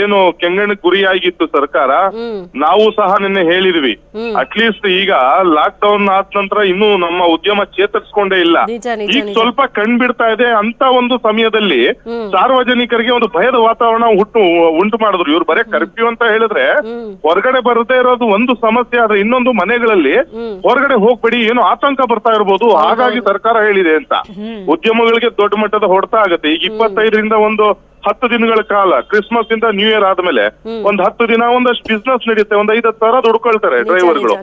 ಏನು ಕೆಂಗಣ್ಣಿಗೆ ಗುರಿಯಾಗಿತ್ತು ಸರ್ಕಾರ. ನಾವು ಸಹ ನಿನ್ನೆ ಹೇಳಿದ್ವಿ, ಅಟ್ಲೀಸ್ಟ್ ಈಗ ಲಾಕ್ ಡೌನ್ ಆದ ನಂತರ ಇನ್ನೂ ನಮ್ಮ ಉದ್ಯಮ ಚೇತರಿಸ್ಕೊಂಡೇ ಇಲ್ಲ. ಈಗ ಸ್ವಲ್ಪ ಕಂಡ್ಬಿಡ್ತಾ ಇದೆ. ಅಂತ ಒಂದು ಸಮಯದಲ್ಲಿ ಸಾರ್ವಜನಿಕರಿಗೆ ಒಂದು ಭಯದ ವಾತಾವರಣ ಉಂಟು ಮಾಡಿದ್ರು ಇವ್ರು. ಬರೇ ಕರ್ಫ್ಯೂ ಅಂತ ಹೇಳಿದ್ರೆ ಹೊರಗಡೆ ಬರದೇ ಇರೋದು ಒಂದು ಸಮಸ್ಯೆ, ಆದ್ರೆ ಇನ್ನೊಂದು ಮನೆಗಳಲ್ಲಿ ಹೊರಗಡೆ ಹೋಗ್ಬೇಡಿ, ಏನೋ ಆತಂಕ ಬರ್ತಾ ಇರ್ಬೋದು, ಹಾಗಾಗಿ ಸರ್ಕಾರ ಹೇಳಿದೆ ಅಂತ. ಉದ್ಯಮಗಳಿಗೆ ದೊಡ್ಡ ಮಟ್ಟದ ಹೊಡೆತ ಆಗುತ್ತೆ. ಈಗ 25ರಿಂದ ಒಂದು 10 ದಿನಗಳ ಕಾಲ, ಕ್ರಿಸ್ಮಸ್ ಇಂದ ನ್ಯೂ ಇಯರ್ ಆದ್ಮೇಲೆ ಒಂದ್ 10 ದಿನ ಒಂದಷ್ಟು ಬಿಸ್ನೆಸ್ ನಡೆಯುತ್ತೆ, ಒಂದ್ 5,000 ದುಡ್ಕೊಳ್ತಾರೆ ಡ್ರೈವರ್ಗಳು.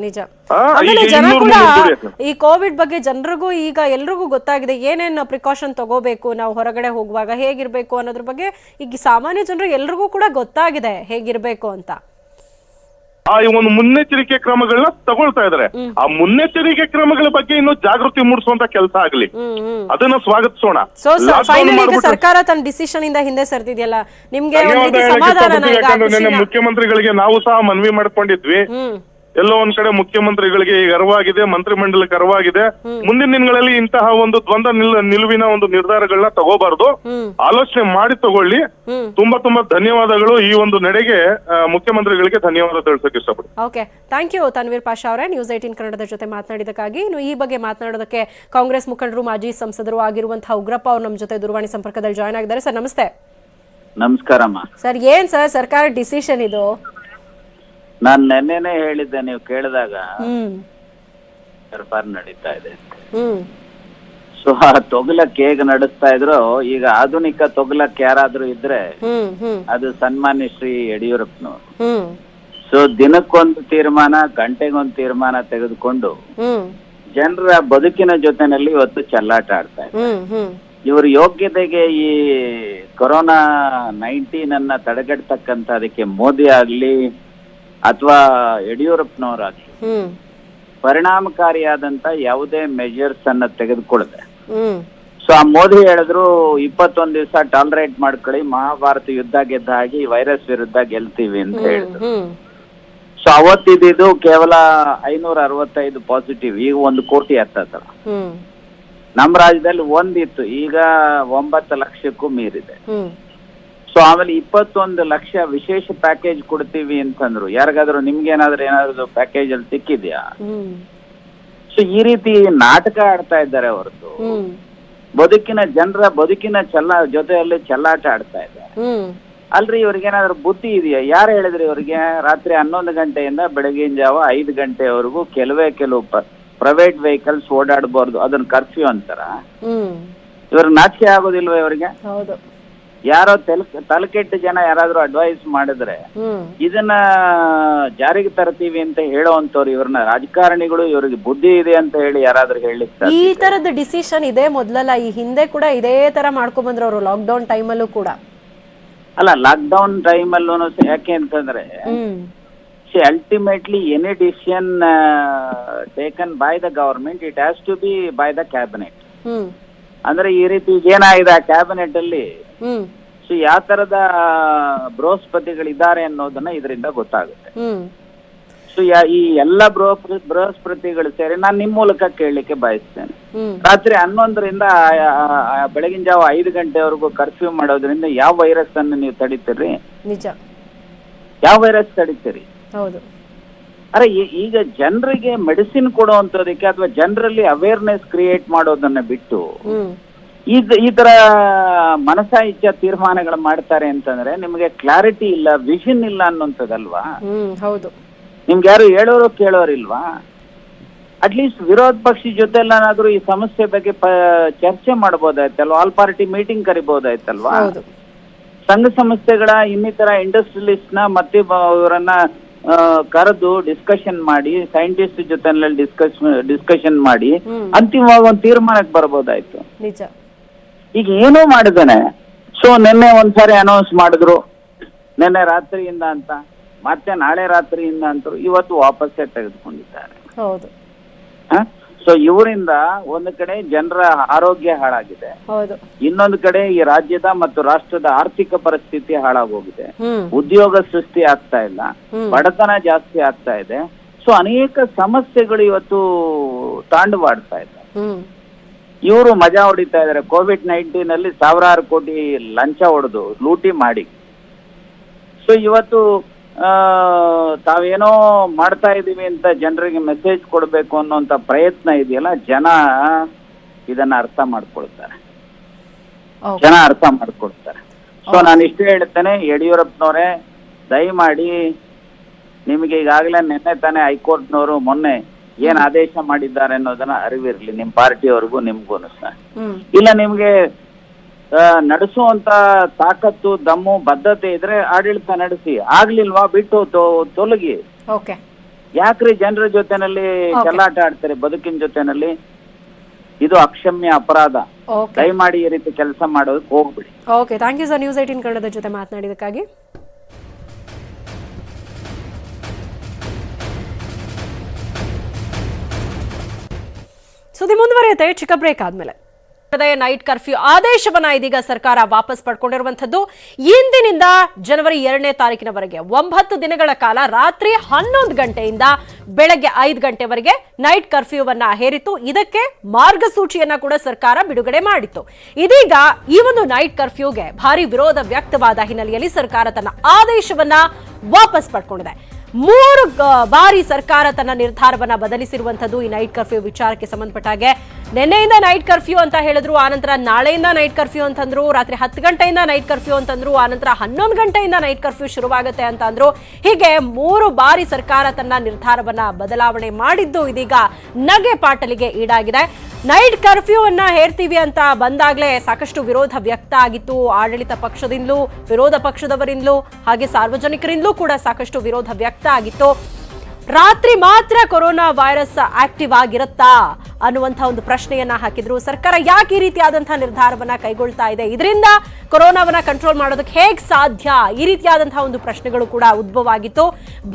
ಈ ಕೋವಿಡ್ ಬಗ್ಗೆ ಜನರಿಗೂ ಈಗ ಎಲ್ರಿಗೂ ಗೊತ್ತಾಗಿದೆ, ಏನೇನ್ ಪ್ರಿಕಾಷನ್ ತಗೋಬೇಕು, ನಾವು ಹೊರಗಡೆ ಹೋಗುವಾಗ ಹೇಗಿರ್ಬೇಕು ಅನ್ನೋದ್ರ ಬಗ್ಗೆ ಈಗ ಸಾಮಾನ್ಯ ಜನರು ಎಲ್ರಿಗೂ ಕೂಡ ಗೊತ್ತಾಗಿದೆ ಹೇಗಿರ್ಬೇಕು ಅಂತ. ಒಂದು ಮುನ್ನೆಚ್ಚರಿಕೆ ಕ್ರಮಗಳನ್ನ ತಗೊಳ್ತಾ ಇದಾರೆ. ಆ ಮುನ್ನೆಚ್ಚರಿಕೆ ಕ್ರಮಗಳ ಬಗ್ಗೆ ಇನ್ನು ಜಾಗೃತಿ ಮೂಡಿಸುವಂತ ಕೆಲಸ ಆಗ್ಲಿ, ಅದನ್ನ ಸ್ವಾಗತಿಸೋಣ. ಸರ್ಕಾರ ತನ್ನ ಡಿಸಿಷನ್ ಇಂದ ಹಿಂದೆ ಸರ್ತಿದೆಯಲ್ಲ, ನಿಮ್ಗೆ ಮುಖ್ಯಮಂತ್ರಿಗಳಿಗೆ ನಾವು ಸಹ ಮನವಿ ಮಾಡ್ಕೊಂಡಿದ್ವಿ. ಎಲ್ಲೋ ಒಂದ್ ಕಡೆ ಮುಖ್ಯಮಂತ್ರಿಗಳಿಗೆ ಈಗ ಅರಿವಾಗಿದೆ, ಮಂತ್ರಿಮಂಡಲಕ್ಕೆ ಅರಿವಾಗಿದೆ. ಮುಂದಿನ ದಿನಗಳಲ್ಲಿ ಇಂತಹ ಒಂದು ದ್ವಂದ್ವ ನಿಲುವಿನ ಒಂದು ನಿರ್ಧಾರಗಳನ್ನ ತಗೋಬಾರ್ದು, ಆಲೋಚನೆ ಮಾಡಿ ತಗೊಳ್ಳಿ. ತುಂಬಾ ಧನ್ಯವಾದಗಳು. ಈ ಒಂದು ನಡೆಗೆ ಮುಖ್ಯಮಂತ್ರಿಗಳಿಗೆ ಧನ್ಯವಾದ ತಿಳಿಸಕ್ಕೆ ಇಷ್ಟಪಡ್ತೀನಿ. Okay, thank you Tanveer Pasha ಅವರೇ, ನ್ಯೂಸ್ 18 ಕನ್ನಡದ ಜೊತೆ ಮಾತನಾಡಿದಕ್ಕಾಗಿ. ಇನ್ನು ಈ ಬಗ್ಗೆ ಮಾತನಾಡೋದಕ್ಕೆ ಕಾಂಗ್ರೆಸ್ ಮುಖಂಡರು ಮಾಜಿ ಸಂಸದರು ಆಗಿರುವಂತಹ ಉಗ್ರಪ್ಪ ಅವರು ನಮ್ಮ ಜೊತೆ ದೂರವಾಣಿ ಸಂಪರ್ಕದಲ್ಲಿ ಜಾಯ್ನ್ ಆಗಿದ್ದಾರೆ. ಸರ್ ನಮಸ್ತೆ. ನಮಸ್ಕಾರಮ್ಮ. ಸರ್ ಏನ್ ಸರ್ ಸರ್ಕಾರ ಡಿಸಿಷನ್ ಇದು? ನಾನ್ ನೆನ್ನೆನೆ ಹೇಳಿದ್ದೆ, ನೀವು ಕೇಳಿದಾಗ ಹ್ಮ್ ಸರ್ಕಾರ ನಡೀತಾ ಇದೆ. ಹ್ಮ್ ಸೊ ಆ ತೊಗಲಕ್ಕೆ ಹೇಗೆ ನಡೆಸ್ತಾ ಇದ್ರು, ಈಗ ಆಧುನಿಕ ತೊಗಲಕ್ಕೆ ಯಾರಾದ್ರೂ ಇದ್ರೆ ಹ್ಮ್ ಹ್ಮ್ ಅದು ಸನ್ಮಾನ್ಯ ಶ್ರೀ ಯಡಿಯೂರಪ್ಪನವರು. ಹ್ಮ್ ಸೊ ದಿನಕ್ಕೊಂದು ತೀರ್ಮಾನ, ಗಂಟೆಗೊಂದು ತೀರ್ಮಾನ ತೆಗೆದುಕೊಂಡು ಹ್ಮ್ ಜನರ ಬದುಕಿನ ಜೊತೆನಲ್ಲಿ ಇವತ್ತು ಚೆಲ್ಲಾಟ ಆಡ್ತಾ ಇದ್ದಾರೆ. ಹ್ಮ್ ಹ್ಮ್ ಇವ್ರ ಯೋಗ್ಯತೆಗೆ ಈ ಕೊರೋನಾ 19 ಅನ್ನ ತಡೆಗಟ್ಟತಕ್ಕಂಥದಕ್ಕೆ ಮೋದಿ ಆಗ್ಲಿ ಅಥವಾ ಯಡಿಯೂರಪ್ಪನವರಾಗ್ಲಿ ಹ್ಮ್ ಪರಿಣಾಮಕಾರಿಯಾದಂತ ಯಾವುದೇ ಮೆಜರ್ಸ್ ಅನ್ನ ತೆಗೆದುಕೊಳ್ಳದೆ, ಹ್ಮ್ ಸೊ ಆ ಮೋದಿ ಹೇಳಿದ್ರು 21 ದಿವಸ ಟಾಲರೇಟ್ ಮಾಡ್ಕೊಳ್ಳಿ, ಮಹಾಭಾರತ ಯುದ್ಧ ಗೆದ್ದ ಹಾಗೆ ಈ ವೈರಸ್ ವಿರುದ್ಧ ಗೆಲ್ತೀವಿ ಅಂತ ಹೇಳಿದ್ರು. ಹ್ಮ್ ಸೊ ಅವತ್ತಿದ್ದು ಕೇವಲ 565 ಪಾಸಿಟಿವ್, ಈಗ 1 ಕೋಟಿ ಹತ್ತತ್ರ. ಹ್ಮ್ ನಮ್ಮ ರಾಜ್ಯದಲ್ಲಿ ಒಂದಿತ್ತು, ಈಗ 9 ಲಕ್ಷಕ್ಕೂ ಮೀರಿದೆ. ಹ್ಮ್ ಸೊ ಆಮೇಲೆ 21 ಲಕ್ಷ ವಿಶೇಷ ಪ್ಯಾಕೇಜ್ ಕೊಡ್ತೀವಿ ಅಂತಂದ್ರು. ಯಾರಿಗಾದ್ರೂ ನಿಮ್ಗೆ ಏನಾದ್ರು ಪ್ಯಾಕೇಜ್ ಅಲ್ಲಿ ಸಿಕ್ಕಿದ್ಯಾ? ಹ್ಮ್ ಸೊ ಈ ರೀತಿ ನಾಟಕ ಆಡ್ತಾ ಇದ್ದಾರೆ ಹೊರತು ಹ್ಮ್ ಜನರ ಬದುಕಿನ ಜೊತೆಯಲ್ಲಿ ಚೆಲ್ಲಾಟ ಆಡ್ತಾ ಇದ್ದಾರೆ. ಹ್ಮ್ ಅಲ್ರಿ, ಇವ್ರಿಗೇನಾದ್ರೂ ಬುದ್ಧಿ ಇದೆಯಾ? ಯಾರು ಹೇಳಿದ್ರಿ ಇವ್ರಿಗೆ? ರಾತ್ರಿ 11 ಗಂಟೆಯಿಂದ ಬೆಳಗಿನ ಜಾವ 5 ಗಂಟೆವರೆಗೂ ಕೆಲವು ಪ್ರೈವೇಟ್ ವೆಹಿಕಲ್ಸ್ ಓಡಾಡಬಾರ್ದು, ಅದನ್ನ ಕರ್ಫ್ಯೂ ಅಂತಾರ. ಹ್ಮ್ ಇವ್ರಿಗೆ ನಾಚಿಕೆ ಆಗೋದಿಲ್ವಾ ಇವ್ರಿಗೆ? ಹೌದು. ಯಾರೋ ತಲೆಕೆಟ್ಟ ಜನ ಯಾರಾದ್ರೂ ಅಡ್ವೈಸ್ ಮಾಡಿದ್ರೆ ಹ್ಮ್ ಇದನ್ನ ಜಾರಿಗೆ ತರ್ತೀವಿ ಅಂತ ಹೇಳೋವಂತವ್ರು ಇವ್ರನ್ನ ರಾಜಕಾರಣಿಗಳು, ಇವ್ರಿಗೆ ಬುದ್ಧಿ ಇದೆ ಅಂತ ಹೇಳಿ ಯಾರಾದ್ರೂ ಹೇಳಿರ್ತಾರೆ? ಈ ತರದ ಡಿಸಿಷನ್ ಇದೆ ಮೊದ್ಲಲ್ಲ, ಈ ಹಿಂದೆ ಕೂಡ ಇದೇ ತರ ಮಾಡ್ಕೊಂಡ್ ಬಂದ್ರು ಅವರು ಲಾಕ್ಡೌನ್ ಟೈಮಲ್ಲೂ ಕೂಡ. ಅಲ್ಲ, ಲಾಕ್ಡೌನ್ ಟೈಮಲ್ಲೂ ಯಾಕೆ ಅಂತಂದ್ರೆ ultimately any decision taken by the government, it has to be by the cabinet. ಅಂದ್ರೆ ಈ ರೀತಿ ಏನಾಗಿದೆ ಆ ಕ್ಯಾಬಿನೆಟ್ ಅಲ್ಲಿ, ಸೊ ಯಾವ ತರದ ಬೃಹಸ್ಪತಿಗಳಿದ್ದಾರೆ ಅನ್ನೋದನ್ನ ಇದರಿಂದ ಗೊತ್ತಾಗುತ್ತೆ. ಸೊ ಈ ಎಲ್ಲ ಬೃಹಸ್ಪತಿಗಳು ಸೇರಿ ನಾನು ನಿಮ್ ಮೂಲಕ ಕೇಳಲಿಕ್ಕೆ ಬಯಸ್ತೇನೆ, ರಾತ್ರಿ 11ರಿಂದ ಬೆಳಗಿನ ಜಾವ 5 ಗಂಟೆವರೆಗೂ ಕರ್ಫ್ಯೂ ಮಾಡೋದ್ರಿಂದ ಯಾವ ವೈರಸ್ ಅನ್ನು ನೀವು ತಡಿತೀರಿ? ನಿಜ, ಯಾವ ವೈರಸ್ ತಡಿತೀರಿ? ಹೌದು. ಅರೆ ಈಗ ಜನರಿಗೆ ಮೆಡಿಸಿನ್ ಕೊಡುವಂತದಕ್ಕೆ ಅಥವಾ ಜನರಲ್ಲಿ ಅವೇರ್ನೆಸ್ ಕ್ರಿಯೇಟ್ ಮಾಡೋದನ್ನ ಬಿಟ್ಟು ಈ ತರ ಮನಸ ಇಚ್ಛಾ ತೀರ್ಮಾನಗಳು ಮಾಡ್ತಾರೆ ಅಂತಂದ್ರೆ ನಿಮ್ಗೆ ಕ್ಲಾರಿಟಿ ಇಲ್ಲ, ವಿಷನ್ ಇಲ್ಲ ಅನ್ನುವಂಥದ್ದಲ್ವಾ? ಹೌದು. ನಿಮ್ಗೆ ಯಾರು ಹೇಳೋರು ಕೇಳೋರಿಲ್ವಾ? ಅಟ್ಲೀಸ್ಟ್ ವಿರೋಧ ಪಕ್ಷಿ ಜೊತೆಲ್ಲಾದ್ರೂ ಈ ಸಮಸ್ಯೆ ಬಗ್ಗೆ ಚರ್ಚೆ ಮಾಡಬಹುದಾಯ್ತಲ್ವಾ? ಆಲ್ ಪಾರ್ಟಿ ಮೀಟಿಂಗ್ ಕರಿಬಹುದಾಯ್ತಲ್ವಾ? ಸಂಘ ಸಂಸ್ಥೆಗಳ ಇನ್ನಿತರ ಇಂಡಸ್ಟ್ರಿಯಲಿಸ್ಟ್ ನ ಮತ್ತೆ ಅವರನ್ನ ಕರೆದು ಡಿಸ್ಕಷನ್ ಮಾಡಿ, ಸೈಂಟಿಸ್ಟ್ ಜೊತೆ ಡಿಸ್ಕಷನ್ ಮಾಡಿ ಅಂತಿಮವಾಗಿ ಒಂದು ತೀರ್ಮಾನಕ್ಕೆ ಬರ್ಬೋದಾಯ್ತು. ನಿಜ. ಈಗ ಏನೂ ಮಾಡಿದಾನೆ. ಸೊ ನಿನ್ನೆ ಒಂದ್ಸಾರಿ ಅನೌನ್ಸ್ ಮಾಡಿದ್ರು, ನಿನ್ನೆ ರಾತ್ರಿಯಿಂದ ಅಂತ, ಮತ್ತೆ ನಾಳೆ ರಾತ್ರಿಯಿಂದ ಅಂತ, ಇವತ್ತು ವಾಪಸ್ಸೇ ತೆಗೆದುಕೊಂಡಿದ್ದಾರೆ. ಹೌದು. ಸೊ ಇವರಿಂದ ಒಂದು ಕಡೆ ಜನರ ಆರೋಗ್ಯ ಹಾಳಾಗಿದೆ, ಇನ್ನೊಂದು ಕಡೆ ಈ ರಾಜ್ಯದ ಮತ್ತು ರಾಷ್ಟ್ರದ ಆರ್ಥಿಕ ಪರಿಸ್ಥಿತಿ ಹಾಳಾಗೋಗಿದೆ, ಉದ್ಯೋಗ ಸೃಷ್ಟಿ ಆಗ್ತಾ ಇಲ್ಲ, ಬಡತನ ಜಾಸ್ತಿ ಆಗ್ತಾ ಇದೆ. ಸೊ ಅನೇಕ ಸಮಸ್ಯೆಗಳು ಇವತ್ತು ತಾಂಡವಾಡ್ತಾ ಇದೆ. ಇವರು ಮಜಾ ಹೊಡಿತಾ ಇದಾರೆ. ಕೋವಿಡ್-19 ಅಲ್ಲಿ 1000 ಕೋಟಿ ಲಂಚ ಹೊಡೆದು ಲೂಟಿ ಮಾಡಿ, ಸೊ ಇವತ್ತು ತಾವೇನೋ ಮಾಡ್ತಾ ಇದೀವಿ ಅಂತ ಜನರಿಗೆ ಮೆಸೇಜ್ ಕೊಡ್ಬೇಕು ಅನ್ನೋಂತ ಪ್ರಯತ್ನ ಇದೆಯಲ್ಲ, ಜನ ಇದನ್ನ ಅರ್ಥ ಮಾಡ್ಕೊಳ್ತಾರೆ. ಸೊ ನಾನು ಇಷ್ಟೇ ಹೇಳ್ತೇನೆ, ಯಡಿಯೂರಪ್ಪನವರೇ ದಯಮಾಡಿ, ನಿಮಗೆ ಈಗಾಗಲೇ ನಿನ್ನೆ ತಾನೇ ಹೈಕೋರ್ಟ್ನವರು ಮೊನ್ನೆ ಏನ್ ಆದೇಶ ಮಾಡಿದ್ದಾರೆ ಅನ್ನೋದನ್ನ ಅರಿವಿರ್ಲಿ ನಿಮ್ ಪಾರ್ಟಿಯವ್ರಿಗೂ ನಿಮ್ಗೂ ಸಹ. ಇಲ್ಲ ನಿಮ್ಗೆ ನಡೆಸುವಂತ ತಾಕತ್ತು, ದಮ್ಮು, ಬದ್ಧತೆ ಇದ್ರೆ ಆಡಳಿತ ನಡೆಸಿ, ಆಗ್ಲಿಲ್ವಾ ಬಿಟ್ಟು ತೊಲಗಿ. ಯಾಕ್ರಿ ಜನರ ಜೊತೆನಲ್ಲಿ ಚೆಲ್ಲಾಟ ಆಡ್ತಾರೆ ಬದುಕಿನ ಜೊತೆನಲ್ಲಿ? ಇದು ಅಕ್ಷಮ್ಯ ಅಪರಾಧ. ದಯಮಾಡಿ ಈ ರೀತಿ ಕೆಲಸ ಮಾಡೋದಕ್ಕೆ ಹೋಗ್ಬಿಡಿ. Okay, thank you sir, news 18 ಕನ್ನಡದ ಜೊತೆ ಮಾತನಾಡಿದಕ್ಕಾಗಿ. ಸುದ್ದಿ ಮುಂದುವರಿಯುತ್ತೆ ಚಿಕ್ಕ ಬ್ರೇಕ್ ಆದ್ಮೇಲೆ. ನೈಟ್ ಕರ್ಫ್ಯೂ ಆದೇಶವನ್ನ ಇದೀಗ ಸರ್ಕಾರ ವಾಪಸ್ ಪಡ್ಕೊಂಡಿರುವಂತದ್ದು. ಇಂದಿನಿಂದ ಜನವರಿ 2ನೇ ತಾರೀಕಿನವರೆಗೆ 9 ದಿನಗಳ ಕಾಲ ರಾತ್ರಿ 11 ಗಂಟೆಯಿಂದ ಬೆಳಗ್ಗೆ 5 ಗಂಟೆವರೆಗೆ ನೈಟ್ ಕರ್ಫ್ಯೂವನ್ನ ಹೇರಿತು. ಇದಕ್ಕೆ ಮಾರ್ಗಸೂಚಿಯನ್ನ ಕೂಡ ಸರ್ಕಾರ ಬಿಡುಗಡೆ ಮಾಡಿತ್ತು. ಇದೀಗ ಈ ಒಂದು ನೈಟ್ ಕರ್ಫ್ಯೂಗೆ ಭಾರಿ ವಿರೋಧ ವ್ಯಕ್ತವಾದ ಹಿನ್ನೆಲೆಯಲ್ಲಿ ಸರ್ಕಾರ ತನ್ನ ಆದೇಶವನ್ನ ವಾಪಸ್ ಪಡ್ಕೊಂಡಿದೆ. 3 ಬಾರಿ ಸರ್ಕಾರ ತನ್ನ ನಿರ್ಧಾರವನ್ನ ಬದಲಿಸಿರುವಂತದ್ದು ಈ ನೈಟ್ ಕರ್ಫ್ಯೂ ವಿಚಾರಕ್ಕೆ ಸಂಬಂಧಪಟ್ಟ ಹಾಗೆ. ನಿನ್ನೆಯಿಂದ ನೈಟ್ ಕರ್ಫ್ಯೂ ಅಂತ ಹೇಳಿದ್ರು, ಆನಂತರ ನಾಳೆಯಿಂದ ನೈಟ್ ಕರ್ಫ್ಯೂ ಅಂತಂದ್ರು, ರಾತ್ರಿ 10 ಗಂಟೆಯಿಂದ ನೈಟ್ ಕರ್ಫ್ಯೂ ಅಂತಂದ್ರು, ಆನಂತರ 11 ಗಂಟೆಯಿಂದ ನೈಟ್ ಕರ್ಫ್ಯೂ ಶುರುವಾಗುತ್ತೆ ಅಂತ ಅಂದ್ರು. ಹೀಗೆ 3 ಬಾರಿ ಸರ್ಕಾರ ತನ್ನ ನಿರ್ಧಾರವನ್ನ ಬದಲಾವಣೆ ಮಾಡಿದ್ದು ಇದೀಗ ನಗೆ ಪಾಟಲಿಗೆ ಈಡಾಗಿದೆ. ನೈಟ್ ಕರ್ಫ್ಯೂ ಅನ್ನ ಹೇರ್ತೀವಿ ಅಂತ ಬಂದಾಗ್ಲೇ ಸಾಕಷ್ಟು ವಿರೋಧ ವ್ಯಕ್ತ ಆಗಿತ್ತು. ಆಡಳಿತ ಪಕ್ಷದಿಂದಲೂ, ವಿರೋಧ ಪಕ್ಷದವರಿಂದಲೂ, ಹಾಗೆ ಸಾರ್ವಜನಿಕರಿಂದಲೂ ಕೂಡ ಸಾಕಷ್ಟು ವಿರೋಧ ವ್ಯಕ್ತ ಆಗಿತ್ತು. ರಾತ್ರಿ ಮಾತ್ರ ಕೊರೋನಾ ವೈರಸ್ ಆಕ್ಟಿವ್ ಆಗಿರುತ್ತಾ ಅನ್ನುವಂಥ ಒಂದು ಪ್ರಶ್ನೆಯನ್ನ ಹಾಕಿದ್ರು. ಸರ್ಕಾರ ಯಾಕೆ ಈ ರೀತಿಯಾದಂತಹ ನಿರ್ಧಾರವನ್ನ ಕೈಗೊಳ್ತಾ ಇದೆ, ಇದರಿಂದ ಕೊರೋನಾವನ್ನ ಕಂಟ್ರೋಲ್ ಮಾಡೋದಕ್ಕೆ ಹೇಗೆ ಸಾಧ್ಯ, ಈ ರೀತಿಯಾದಂತಹ ಒಂದು ಪ್ರಶ್ನೆಗಳು ಕೂಡ ಉದ್ಭವ ಆಗಿತ್ತು.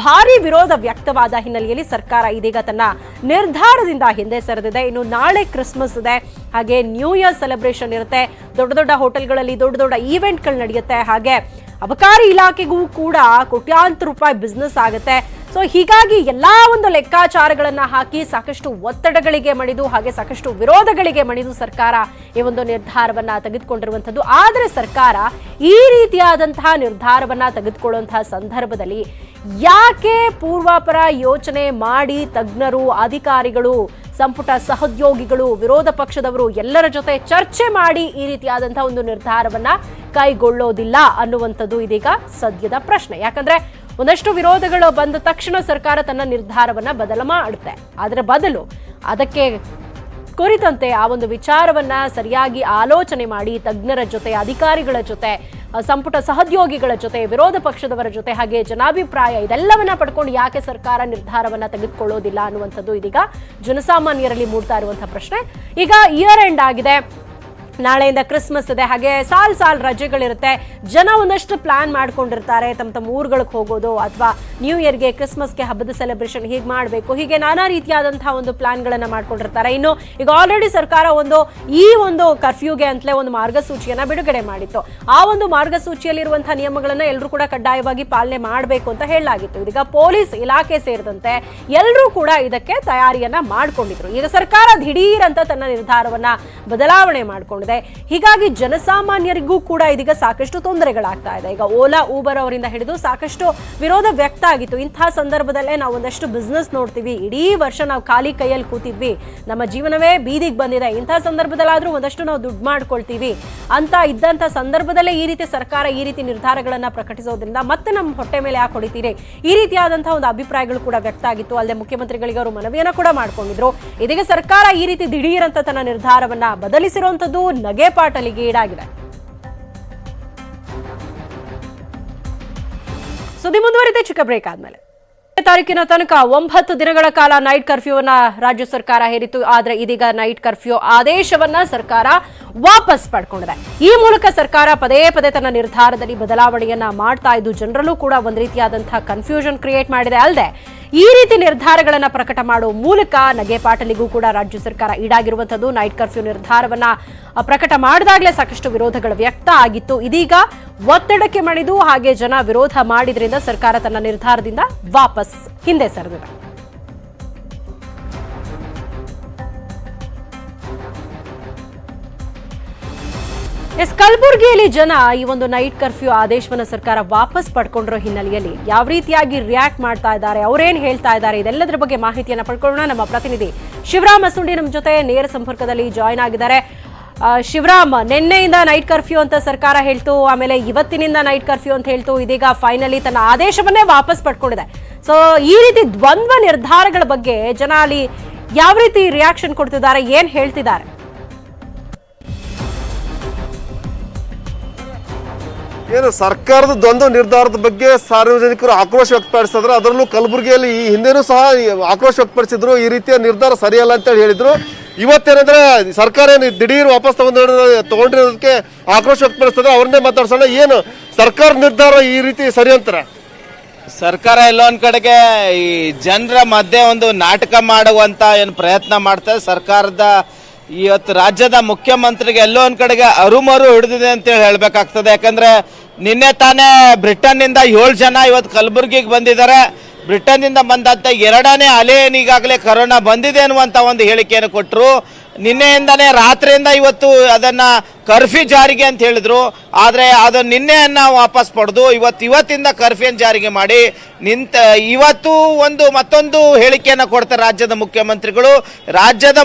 ಭಾರಿ ವಿರೋಧ ವ್ಯಕ್ತವಾದ ಹಿನ್ನೆಲೆಯಲ್ಲಿ ಸರ್ಕಾರ ಇದೀಗ ತನ್ನ ನಿರ್ಧಾರದಿಂದ ಹಿಂದೆ ಸರಿದಿದೆ. ಇನ್ನು ನಾಳೆ ಕ್ರಿಸ್ಮಸ್ ಇದೆ, ಹಾಗೆ ನ್ಯೂ ಇಯರ್ ಸೆಲೆಬ್ರೇಷನ್ ಇರುತ್ತೆ, ದೊಡ್ಡ ದೊಡ್ಡ ಹೋಟೆಲ್ಗಳಲ್ಲಿ ದೊಡ್ಡ ದೊಡ್ಡ ಈವೆಂಟ್ಗಳು ನಡೆಯುತ್ತೆ, ಹಾಗೆ ಅಬಕಾರಿ ಇಲಾಖೆಗೂ ಕೂಡ ಕೋಟ್ಯಾಂತರ ರೂಪಾಯಿ ಬಿಸ್ನೆಸ್ ಆಗುತ್ತೆ. ಸೊ ಹೀಗಾಗಿ ಎಲ್ಲಾ ಒಂದು ಲೆಕ್ಕಾಚಾರಗಳನ್ನ ಹಾಕಿ ಸಾಕಷ್ಟು ಒತ್ತಡಗಳಿಗೆ ಮಣಿದು, ಹಾಗೆ ಸಾಕಷ್ಟು ವಿರೋಧಗಳಿಗೆ ಮಣಿದು ಸರ್ಕಾರ ಈ ಒಂದು ನಿರ್ಧಾರವನ್ನ ತೆಗೆದುಕೊಂಡಿರುವಂತದ್ದು. ಆದ್ರೆ ಸರ್ಕಾರ ಈ ರೀತಿಯಾದಂತಹ ನಿರ್ಧಾರವನ್ನ ತೆಗೆದುಕೊಳ್ಳುವಂತಹ ಸಂದರ್ಭದಲ್ಲಿ ಯಾಕೆ ಪೂರ್ವಾಪರ ಯೋಚನೆ ಮಾಡಿ ತಜ್ಞರು, ಅಧಿಕಾರಿಗಳು, ಸಂಪುಟ ಸಹೋದ್ಯೋಗಿಗಳು, ವಿರೋಧ ಪಕ್ಷದವರು ಎಲ್ಲರ ಜೊತೆ ಚರ್ಚೆ ಮಾಡಿ ಈ ರೀತಿಯಾದಂತಹ ಒಂದು ನಿರ್ಧಾರವನ್ನ ಕೈಗೊಳ್ಳೋದಿಲ್ಲ ಅನ್ನುವಂಥದ್ದು ಇದೀಗ ಸದ್ಯದ ಪ್ರಶ್ನೆ. ಯಾಕಂದ್ರೆ ಒಂದಷ್ಟು ವಿರೋಧಗಳು ಬಂದ ತಕ್ಷಣ ಸರ್ಕಾರ ತನ್ನ ನಿರ್ಧಾರವನ್ನ ಬದಲು ಮಾಡುತ್ತೆ. ಅದರ ಬದಲು ಅದಕ್ಕೆ ಕುರಿತಂತೆ ಆ ಒಂದು ವಿಚಾರವನ್ನ ಸರಿಯಾಗಿ ಆಲೋಚನೆ ಮಾಡಿ ತಜ್ಞರ ಜೊತೆ, ಅಧಿಕಾರಿಗಳ ಜೊತೆ, ಸಂಪುಟ ಸಹೋದ್ಯೋಗಿಗಳ ಜೊತೆ, ವಿರೋಧ ಪಕ್ಷದವರ ಜೊತೆ, ಹಾಗೆ ಜನಾಭಿಪ್ರಾಯ ಇದೆಲ್ಲವನ್ನ ಪಡ್ಕೊಂಡು ಯಾಕೆ ಸರ್ಕಾರ ನಿರ್ಧಾರವನ್ನ ತೆಗೆದುಕೊಳ್ಳೋದಿಲ್ಲ ಅನ್ನುವಂಥದ್ದು ಇದೀಗ ಜನಸಾಮಾನ್ಯರಲ್ಲಿ ಮೂಡ್ತಾ ಇರುವಂತಹ ಪ್ರಶ್ನೆ. ಈಗ ಇಯರ್ ಎಂಡ್ ಆಗಿದೆ, ನಾಳೆಯಿಂದ ಕ್ರಿಸ್ಮಸ್ ಇದೆ, ಹಾಗೆ ಸಾಲ್ ರಜೆಗಳಿರುತ್ತೆ. ಜನ ಒಂದಷ್ಟು ಪ್ಲಾನ್ ಮಾಡ್ಕೊಂಡಿರ್ತಾರೆ, ತಮ್ಮ ಊರುಗಳಿಗೆ ಹೋಗೋದು ಅಥವಾ ನ್ಯೂ ಇಯರ್ಗೆ, ಕ್ರಿಸ್ಮಸ್ಗೆ, ಹಬ್ಬದ ಸೆಲೆಬ್ರೇಷನ್ ಹೀಗೆ ಮಾಡಬೇಕು, ಹೀಗೆ ನಾನಾ ರೀತಿಯಾದಂತಹ ಒಂದು ಪ್ಲಾನ್ಗಳನ್ನ ಮಾಡ್ಕೊಂಡಿರ್ತಾರೆ. ಇನ್ನು ಈಗ ಆಲ್ರೆಡಿ ಸರ್ಕಾರ ಈ ಒಂದು ಕರ್ಫ್ಯೂಗೆ ಅಂತಲೇ ಒಂದು ಮಾರ್ಗಸೂಚಿಯನ್ನ ಬಿಡುಗಡೆ ಮಾಡಿತ್ತು. ಆ ಒಂದು ಮಾರ್ಗಸೂಚಿಯಲ್ಲಿರುವಂತಹ ನಿಯಮಗಳನ್ನ ಎಲ್ಲರೂ ಕೂಡ ಕಡ್ಡಾಯವಾಗಿ ಪಾಲನೆ ಮಾಡಬೇಕು ಅಂತ ಹೇಳಲಾಗಿತ್ತು. ಇದೀಗ ಪೊಲೀಸ್ ಇಲಾಖೆ ಸೇರಿದಂತೆ ಎಲ್ಲರೂ ಕೂಡ ಇದಕ್ಕೆ ತಯಾರಿಯನ್ನ ಮಾಡ್ಕೊಂಡಿದ್ರು. ಈಗ ಸರ್ಕಾರ ದಿಢೀರ್ ಅಂತ ತನ್ನ ನಿರ್ಧಾರವನ್ನ ಬದಲಾವಣೆ ಮಾಡ್ಕೊಂಡಿದೆ. ಹೀಗಾಗಿ ಜನಸಾಮಾನ್ಯರಿಗೂ ಕೂಡ ಇದೀಗ ಸಾಕಷ್ಟು ತೊಂದರೆಗಳಾಗ್ತಾ ಇದೆ. ಈಗ ಓಲಾ, ಊಬರ್ ಅವರಿಂದ ಹಿಡಿದು ಸಾಕಷ್ಟು ವಿರೋಧ ವ್ಯಕ್ತ ಆಗಿತ್ತು. ಇಂತಹ ಸಂದರ್ಭದಲ್ಲೇ ನಾವು ಒಂದಷ್ಟು ಬಿಸ್ನೆಸ್ ನೋಡ್ತೀವಿ, ಇಡೀ ವರ್ಷ ನಾವು ಖಾಲಿ ಕೈಯಲ್ಲಿ ಕೂತಿದ್ವಿ, ನಮ್ಮ ಜೀವನವೇ ಬೀದಿಗೆ ಬಂದಿದೆ, ಇಂತಹ ಸಂದರ್ಭದಲ್ಲಾದ್ರೂ ಒಂದಷ್ಟು ನಾವು ದುಡ್ಡು ಮಾಡ್ಕೊಳ್ತೀವಿ ಅಂತ ಇದ್ದಂತ ಸಂದರ್ಭದಲ್ಲೇ ಈ ರೀತಿ ಸರ್ಕಾರ ಈ ರೀತಿ ನಿರ್ಧಾರಗಳನ್ನ ಪ್ರಕಟಿಸೋದ್ರಿಂದ ಮತ್ತೆ ನಮ್ಮ ಹೊಟ್ಟೆ ಮೇಲೆ ಯಾಕೆ ಹೊಡಿತೀರಿ, ಈ ರೀತಿಯಾದಂತಹ ಒಂದು ಅಭಿಪ್ರಾಯಗಳು ಕೂಡ ವ್ಯಕ್ತ ಆಗಿತ್ತು. ಅಲ್ಲದೆ ಮುಖ್ಯಮಂತ್ರಿಗಳಿಗೆ ಅವರು ಮನವಿಯನ್ನ ಕೂಡ ಮಾಡ್ಕೊಂಡಿದ್ರು. ಇದೀಗ ಸರ್ಕಾರ ಈ ರೀತಿ ದಿಢೀರ್ ಅಂತ ತನ್ನ ನಿರ್ಧಾರವನ್ನ ಬದಲಿಸಿರುವಂತದ್ದು ನಗೆಪಾಟಲಿಗೆ ಈಡಾಗಿದೆ. ಸುದ್ದಿ ಮುಂದುವರಿದೆ ಚಿಕ್ಕ ಬ್ರೇಕ್ ಆದ್ಮೇಲೆ. ತಾರೀಕಿನ ತನಕ 9 ದಿನಗಳ ಕಾಲ ನೈಟ್ ಕರ್ಫ್ಯೂವನ್ನ ರಾಜ್ಯ ಸರ್ಕಾರ ಹೇರಿತ್ತು. ಆದ್ರೆ ಇದೀಗ ನೈಟ್ ಕರ್ಫ್ಯೂ ಆದೇಶವನ್ನ ಸರ್ಕಾರ ವಾಪಸ್ ಪಡ್ಕೊಂಡಿದೆ. ಈ ಮೂಲಕ ಸರ್ಕಾರ ಪದೇ ಪದೇ ತನ್ನ ನಿರ್ಧಾರದಲ್ಲಿ ಬದಲಾವಣೆಯನ್ನ ಮಾಡ್ತಾ ಇದ್ದು ಜನರಲ್ಲೂ ಕೂಡ ಒಂದು ರೀತಿಯಾದಂತಹ ಕನ್ಫ್ಯೂಷನ್ ಕ್ರಿಯೇಟ್ ಮಾಡಿದೆ. ಅಲ್ಲದೆ ಈ ರೀತಿ ನಿರ್ಧಾರಗಳನ್ನ ಪ್ರಕಟ ಮಾಡುವ ಮೂಲಕ ನಗೆಪಾಟಲಿಗೂ ಕೂಡ ರಾಜ್ಯ ಸರ್ಕಾರ ಈಡಾಗಿರುವಂತದ್ದು. ನೈಟ್ ಕರ್ಫ್ಯೂ ನಿರ್ಧಾರವನ್ನ ಪ್ರಕಟ ಮಾಡಿದಾಗಲೇ ಸಾಕಷ್ಟು ವಿರೋಧಗಳು ವ್ಯಕ್ತ ಆಗಿತ್ತು. ಇದೀಗ ಒತ್ತಡಕ್ಕೆ ಮಣಿದು ಹಾಗೆ ಜನ ವಿರೋಧ ಮಾಡಿದ್ರಿಂದ ಸರ್ಕಾರ ತನ್ನ ನಿರ್ಧಾರದಿಂದ ವಾಪಸ್ ಹಿಂದೆ ಸರಿದಿದೆ. ಕಲಬುರಗಿಯಲ್ಲಿ ಜನ ಈ ಒಂದು ನೈಟ್ ಕರ್ಫ್ಯೂ ಆದೇಶವನ್ನು ಸರ್ಕಾರ ವಾಪಸ್ ಪಡ್ಕೊಂಡಿರೋ ಹಿನ್ನೆಲೆಯಲ್ಲಿ ಯಾವ ರೀತಿಯಾಗಿ ರಿಯಾಕ್ಟ್ ಮಾಡ್ತಾ ಇದ್ದಾರೆ, ಅವರೇನ್ ಹೇಳ್ತಾ ಇದ್ದಾರೆ, ಇದೆಲ್ಲದರ ಬಗ್ಗೆ ಮಾಹಿತಿಯನ್ನ ಪಡ್ಕೊಳ್ಳೋಣ. ನಮ್ಮ ಪ್ರತಿನಿಧಿ ಶಿವರಾಮ್ ಅಸುಂಡಿ ನಮ್ಮ ಜೊತೆ ನೇರ ಸಂಪರ್ಕದಲ್ಲಿ ಜಾಯ್ನ್ ಆಗಿದ್ದಾರೆ. ಶಿವರಾಮ್, ನಿನ್ನೆಯಿಂದ ನೈಟ್ ಕರ್ಫ್ಯೂ ಅಂತ ಸರ್ಕಾರ ಹೇಳ್ತು, ಆಮೇಲೆ ಇವತ್ತಿನಿಂದ ನೈಟ್ ಕರ್ಫ್ಯೂ ಅಂತ ಹೇಳ್ತು, ಇದೀಗ ಫೈನಲಿ ತನ್ನ ಆದೇಶವನ್ನೇ ವಾಪಸ್ ಪಡ್ಕೊಂಡಿದೆ. ಸೊ ಈ ರೀತಿ ದ್ವಂದ್ವ ನಿರ್ಧಾರಗಳ ಬಗ್ಗೆ ಜನ ಅಲ್ಲಿ ಯಾವ ರೀತಿ ರಿಯಾಕ್ಷನ್ ಕೊಡ್ತಿದ್ದಾರೆ, ಏನ್ ಹೇಳ್ತಿದ್ದಾರೆ? ಏನು ಸರ್ಕಾರದ ದ್ವಂದ್ವ ನಿರ್ಧಾರದ ಬಗ್ಗೆ ಸಾರ್ವಜನಿಕರು ಆಕ್ರೋಶ ವ್ಯಕ್ತಪಡಿಸಿದ್ರು. ಅದರಲ್ಲೂ ಕಲಬುರಗಿಯಲ್ಲಿ ಈ ಹಿಂದೆನೂ ಸಹ ಆಕ್ರೋಶ ವ್ಯಕ್ತಪಡಿಸಿದ್ರು, ಈ ರೀತಿಯ ನಿರ್ಧಾರ ಸರಿಯಲ್ಲ ಅಂತ ಹೇಳಿದ್ರು. ಇವತ್ತೇನಂದ್ರೆ ಸರ್ಕಾರ ಏನು ದಿಢೀರ್ ವಾಪಸ್ ತಗೊಂಡಿರೋದಕ್ಕೆ ಆಕ್ರೋಶ ವ್ಯಕ್ತಪಡಿಸಿದ್ರೆ ಅವ್ರನ್ನೇ ಮಾತಾಡ್ಸೋಣ. ಏನು ಸರ್ಕಾರ ನಿರ್ಧಾರ ಈ ರೀತಿ ಸರಿ ಅಂತಾರೆ? ಸರ್ಕಾರ ಎಲ್ಲೋ ಒಂದ್ ಕಡೆಗೆ ಈ ಜನರ ಮಧ್ಯೆ ಒಂದು ನಾಟಕ ಮಾಡುವಂತ ಏನು ಪ್ರಯತ್ನ ಮಾಡ್ತಾರೆ. ಸರ್ಕಾರದ ಇವತ್ತು ರಾಜ್ಯದ ಮುಖ್ಯಮಂತ್ರಿಗೆ ಎಲ್ಲೋ ಒಂದ್ ಕಡೆಗೆ ಅರುಮರು ಹಿಡಿದಿದೆ ಅಂತೇಳಿ ಹೇಳ್ಬೇಕಾಗ್ತದೆ. ಯಾಕಂದ್ರೆ ನಿನ್ನೆ ತಾನೇ ಬ್ರಿಟನ್ನಿಂದ 7 ಜನ ಇವತ್ತು ಕಲಬುರಗಿಗೆ ಬಂದಿದ್ದಾರೆ. ಬ್ರಿಟನ್ನಿಂದ ಬಂದಂತ 2ನೇ ಅಲೆ ಈಗಾಗಲೇ ಕರೋನಾ ಬಂದಿದೆ ಅನ್ನುವಂತ ಒಂದು ಹೇಳಿಕೆಯನ್ನು ಕೊಟ್ಟರು. ನಿನ್ನೆಯಿಂದಾನೇ ರಾತ್ರಿಯಿಂದ ಇವತ್ತು ಅದನ್ನ ಕರ್ಫ್ಯೂ ಜಾರಿಗೆ ಅಂತ ಹೇಳಿದ್ರು. ಆದರೆ ಅದು ನಿನ್ನೆಯನ್ನ ವಾಪಸ್ ಪಡೆದು ಇವತ್ತಿಂದ ಕರ್ಫ್ಯೂ ಜಾರಿಗೆ ಮಾಡಿ ಇವತ್ತು ಮತ್ತೊಂದು ಹೇಳಿಕೆಯನ್ನು ಕೊಡ್ತಾರೆ ರಾಜ್ಯದ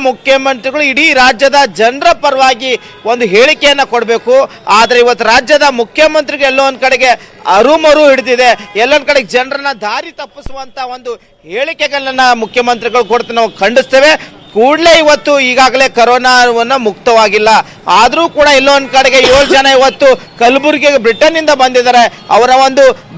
ಮುಖ್ಯಮಂತ್ರಿಗಳು ಇಡೀ ರಾಜ್ಯದ ಜನರ ಪರವಾಗಿ ಒಂದು ಹೇಳಿಕೆಯನ್ನು ಕೊಡಬೇಕು. ಆದರೆ ಇವತ್ತು ರಾಜ್ಯದ ಮುಖ್ಯಮಂತ್ರಿಗೆ ಎಲ್ಲೋ ಒಂದು ಕಡೆಗೆ ಅರುಮರು ಹಿಡಿದಿದೆ. ಎಲ್ಲೊಂದು ಕಡೆಗೆ ಜನರನ್ನ ದಾರಿ ತಪ್ಪಿಸುವಂತ ಒಂದು ಹೇಳಿಕೆಗಳನ್ನ ಮುಖ್ಯಮಂತ್ರಿಗಳು ಕೊಡ್ತಾ ನಾವು ಖಂಡಿಸ್ತೇವೆ. ಕೂಡಲೇ ಇವತ್ತು ಈಗಾಗಲೇ ಕರೋನಾವನ್ನ ಮುಕ್ತವಾಗಿಲ್ಲ, ಆದರೂ ಕೂಡ ಎಲ್ಲೊಂದು ಕಡೆಗೆ 7 ಜನ ಇವತ್ತು ಕಲಬುರಗಿಗೆ ಬ್ರಿಟನ್ನಿಂದ ಬಂದಿದ್ದಾರೆ. ಅವರ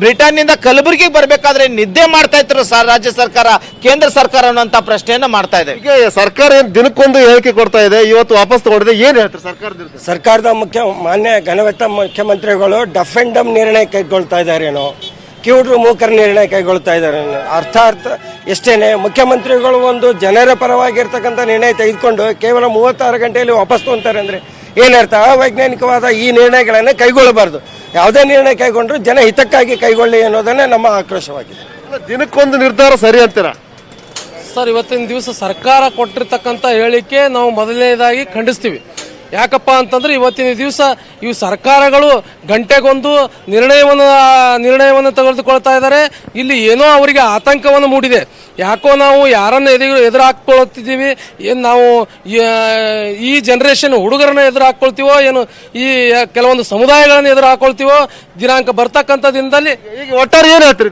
ಬ್ರಿಟನ್ನಿಂದ ಕಲಬುರಗಿಗೆ ಬರಬೇಕಾದ್ರೆ ನಿದ್ದೆ ಮಾಡ್ತಾ ಇದ್ರು ರಾಜ್ಯ ಸರ್ಕಾರ, ಕೇಂದ್ರ ಸರ್ಕಾರ ಅನ್ನುವಂತ ಪ್ರಶ್ನೆಯನ್ನ ಮಾಡ್ತಾ ಇದೆ. ಈಗ ಸರ್ಕಾರ ಏನ್ ದಿನಕ್ಕೊಂದು ಹೇಳಿಕೆ ಕೊಡ್ತಾ ಇದೆ, ಇವತ್ತು ವಾಪಸ್ ತಗೊಂಡಿದೆ, ಏನ್ ಹೇಳ್ತಾರೆ ಸರ್ಕಾರದ ಮಾನ್ಯ ಘನವೆತ್ತ ಮುಖ್ಯಮಂತ್ರಿಗಳು ಡಫ್ ಅಂಡ್ ಡಮ್ ನಿರ್ಣಯ ಕೈಗೊಳ್ತಾ ಇದ್ದಾರೇನೋ, ಕಿವುಡ್ರು ಮೂಕರ ನಿರ್ಣಯ ಕೈಗೊಳ್ತಾ ಇದ್ದಾರೆ. ಅರ್ಥಾತ್ ಎಷ್ಟೇನೆ ಮುಖ್ಯಮಂತ್ರಿಗಳು ಒಂದು ಜನರ ಪರವಾಗಿರ್ತಕ್ಕಂಥ ನಿರ್ಣಯ ತೆಗೆದುಕೊಂಡು ಕೇವಲ 36 ಗಂಟೆಯಲ್ಲಿ ವಾಪಸ್ ತಗೊಂತಾರೆ ಅಂದ್ರೆ ಏನರ್ಥ? ಅವೈಜ್ಞಾನಿಕವಾದ ಈ ನಿರ್ಣಯಗಳನ್ನು ಕೈಗೊಳ್ಳಬಾರ್ದು. ಯಾವುದೇ ನಿರ್ಣಯ ಕೈಗೊಂಡ್ರು ಜನ ಹಿತಕ್ಕಾಗಿ ಕೈಗೊಳ್ಳಿ ಅನ್ನೋದನ್ನೇ ನಮ್ಮ ಆಕ್ರೋಶವಾಗಿದೆ. ದಿನಕ್ಕೊಂದು ನಿರ್ಧಾರ ಸರಿ ಅಂತೀರಾ ಸರ್? ಇವತ್ತಿನ ದಿವಸ ಸರ್ಕಾರ ಕೊಟ್ಟಿರ್ತಕ್ಕಂಥ ಹೇಳಿಕೆ ನಾವು ಮೊದಲನೇದಾಗಿ ಖಂಡಿಸ್ತೀವಿ. ಯಾಕಪ್ಪ ಅಂತಂದ್ರೆ ಇವತ್ತಿನ ದಿವಸ ಇವು ಸರ್ಕಾರಗಳು ಗಂಟೆಗೊಂದು ನಿರ್ಣಯವನ್ನು ತೆಗೆದುಕೊಳ್ತಾ ಇದ್ದಾರೆ. ಇಲ್ಲಿ ಏನೋ ಅವರಿಗೆ ಆತಂಕವನ್ನು ಮೂಡಿದೆ. ಯಾಕೋ ನಾವು ಯಾರನ್ನ ಎದುರು ಹಾಕೊಳ್ತಿದ್ದೀವಿ, ಏನು ನಾವು ಈ ಜನರೇಷನ್ ಹುಡುಗರನ್ನ ಎದುರು ಹಾಕೊಳ್ತೀವೋ, ಏನು ಈ ಕೆಲವೊಂದು ಸಮುದಾಯಗಳನ್ನು ಎದುರು ಹಾಕೊಳ್ತೀವೋ ದಿನಾಂಕ ಬರ್ತಕ್ಕಂಥ ದಿನದಲ್ಲಿ. ಈಗ ಒಟ್ಟಾರೆ ಏನ್ ಹೇಳ್ತೀರಿ?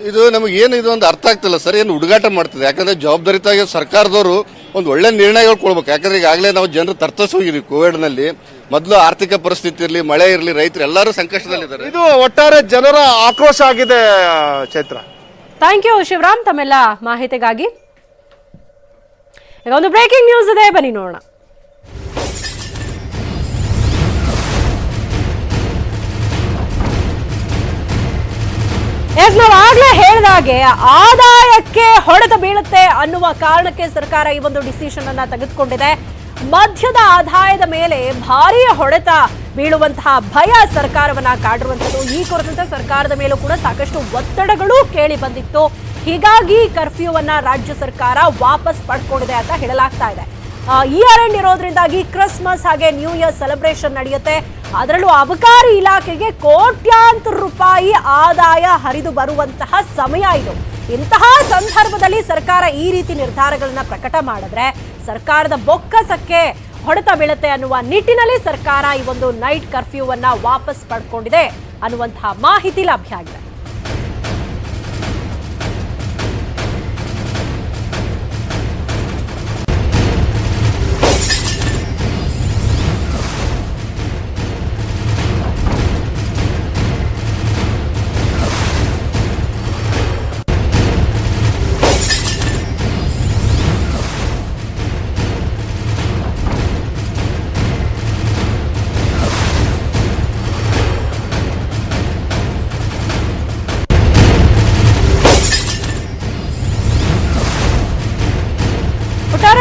ಇದು ನಮಗೆ ಏನು ಇದು ಒಂದು ಅರ್ಥ ಆಗ್ತಿಲ್ಲ ಸರ್, ಏನು ಹುಡುಗಾಟ ಮಾಡ್ತಿದೆ. ಯಾಕಂದ್ರೆ ಜವಾಬ್ದಾರಿತಾಗಿ ಸರ್ಕಾರದವರು ಒಂದು ಒಳ್ಳೆ ನಿರ್ಣಯಗಳು ಕೊಡ್ಬೇಕು. ಯಾಕಂದ್ರೆ ಈಗಾಗಲೇ ನಾವು ಜನರು ತರ್ತರಿಸಿ ಹೋಗಿದ್ವಿ ಕೋವಿಡ್ನಲ್ಲಿ. ಮೊದಲು ಆರ್ಥಿಕ ಪರಿಸ್ಥಿತಿ ಇರಲಿ, ಮಳೆ ಇರಲಿ, ರೈತರು ಎಲ್ಲರೂ ಸಂಕಷ್ಟದಲ್ಲಿದ್ದಾರೆ. ಇದು ಒಟ್ಟಾರೆ ಜನರ ಆಕ್ರೋಶ ಆಗಿದೆ. ಚೈತ್ರ, ಥ್ಯಾಂಕ್ ಯು ಶಿವರಾಮ್ ತಮ್ಮೆಲ್ಲ ಮಾಹಿತಿಗಾಗಿ. ಈಗ ಒಂದು ಬ್ರೇಕಿಂಗ್ ನ್ಯೂಸ್ ಇದೆ, ಬನ್ನಿ ನೋಡೋಣ. ನಾವು ಆಗ್ಲೇ ಹೇಳಿದಾಗೆ ಆದಾಯಕ್ಕೆ ಹೊಡೆತ ಬೀಳುತ್ತೆ ಅನ್ನುವ ಕಾರಣಕ್ಕೆ ಸರ್ಕಾರ ಈ ಒಂದು ಡಿಸಿಷನ್ ಅನ್ನ ತೆಗೆದುಕೊಂಡಿದೆ. ಮಧ್ಯದ ಆದಾಯದ ಮೇಲೆ ಭಾರೀ ಹೊಡೆತ ಬೀಳುವಂತಹ ಭಯ ಸರ್ಕಾರವನ್ನ ಕಾಡಿರುವಂತದ್ದು. ಈ ಕುರಿತಂತೆ ಸರ್ಕಾರದ ಮೇಲೂ ಕೂಡ ಸಾಕಷ್ಟು ಒತ್ತಡಗಳು ಕೇಳಿ ಬಂದಿತ್ತು. ಹೀಗಾಗಿ ಕರ್ಫ್ಯೂವನ್ನ ರಾಜ್ಯ ಸರ್ಕಾರ ವಾಪಸ್ ಪಡ್ಕೊಂಡಿದೆ ಅಂತ ಹೇಳಲಾಗ್ತಾ ಇದೆ. ಇಯರ್ ಎಂಡ್ ಇರೋದ್ರಿಂದಾಗಿ ಕ್ರಿಸ್ಮಸ್ ಹಾಗೆ ನ್ಯೂ ಇಯರ್ ಸೆಲೆಬ್ರೇಷನ್ ನಡೆಯುತ್ತೆ. ಅದರಲ್ಲೂ ಅಬಕಾರಿ ಇಲಾಖೆಗೆ ಕೋಟ್ಯಾಂತರ ರೂಪಾಯಿ ಆದಾಯ ಹರಿದು ಬರುವಂತಹ ಸಮಯ ಇದು. ಇಂತಹ ಸಂದರ್ಭದಲ್ಲಿ ಸರ್ಕಾರ ಈ ರೀತಿ ನಿರ್ಧಾರಗಳನ್ನ ಪ್ರಕಟ ಮಾಡಿದ್ರೆ ಸರ್ಕಾರದ ಬೊಕ್ಕಸಕ್ಕೆ ಹೊಡೆತ ಬೀಳುತ್ತೆ ಅನ್ನುವ ನಿಟ್ಟಿನಲ್ಲಿ ಸರ್ಕಾರ ಈ ಒಂದು ನೈಟ್ ಕರ್ಫ್ಯೂವನ್ನ ವಾಪಸ್ ಪಡ್ಕೊಂಡಿದೆ ಅನ್ನುವಂತಹ ಮಾಹಿತಿ ಲಭ್ಯ ಆಗಿದೆ.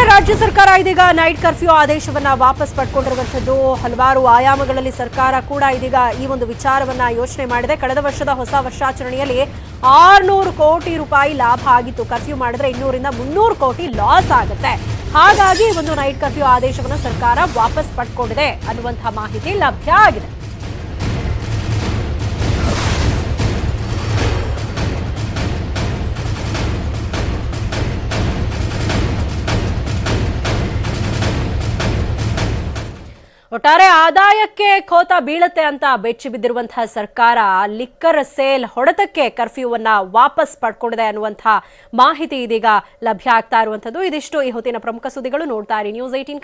ರಾಜ್ಯ ಸರ್ಕಾರ ಇದೀಗ ನೈಟ್ ಕರ್ಫ್ಯೂ ಆದೇಶವನ್ನ ವಾಪಸ್ ಪಡ್ಕೊಂಡಿರುವಂತದ್ದು. ಹಲವಾರು ಆಯಾಮಗಳಲ್ಲಿ ಸರ್ಕಾರ ಕೂಡ ಇದೀಗ ಈ ಒಂದು ವಿಚಾರವನ್ನ ಯೋಚನೆ ಮಾಡಿದೆ. ಕಳೆದ ವರ್ಷದ ಹೊಸ ವರ್ಷಾಚರಣೆಯಲ್ಲಿ 600 ಕೋಟಿ ರೂಪಾಯಿ ಲಾಭ ಆಗಿತ್ತು. ಕರ್ಫ್ಯೂ ಮಾಡಿದ್ರೆ 200 ರಿಂದ 300 ಕೋಟಿ ಲಾಸ್ ಆಗುತ್ತೆ. ಹಾಗಾಗಿ ಒಂದು ನೈಟ್ ಕರ್ಫ್ಯೂ ಆದೇಶವನ್ನ ಸರ್ಕಾರ ವಾಪಸ್ ಪಡ್ಕೊಂಡಿದೆ ಅನ್ನುವಂತಹ ಮಾಹಿತಿ ಲಭ್ಯ ಆಗಿದೆ. ಒಟ್ಟಾರೆ ಆದಾಯಕ್ಕೆ ಖೋತ ಬೀಳುತ್ತೆ ಅಂತ ಬೆಚ್ಚಿ ಬಿದ್ದಿರುವಂತಹ ಸರ್ಕಾರ ಲಿಕ್ಕರ್ ಸೇಲ್ ಹೊಡೆತಕ್ಕೆ ಕರ್ಫ್ಯೂವನ್ನ ವಾಪಸ್ ಪಡ್ಕೊಂಡಿದೆ ಅನ್ನುವಂತಹ ಮಾಹಿತಿ ಇದೀಗ ಲಭ್ಯ ಆಗ್ತಾ ಇರುವಂತದ್ದು. ಇದಿಷ್ಟು ಈ ಹೊತ್ತಿನ ಪ್ರಮುಖ ಸುದ್ದಿಗಳು. ನೋಡ್ತಾ ಇರಿ ನ್ಯೂಸ್ 18.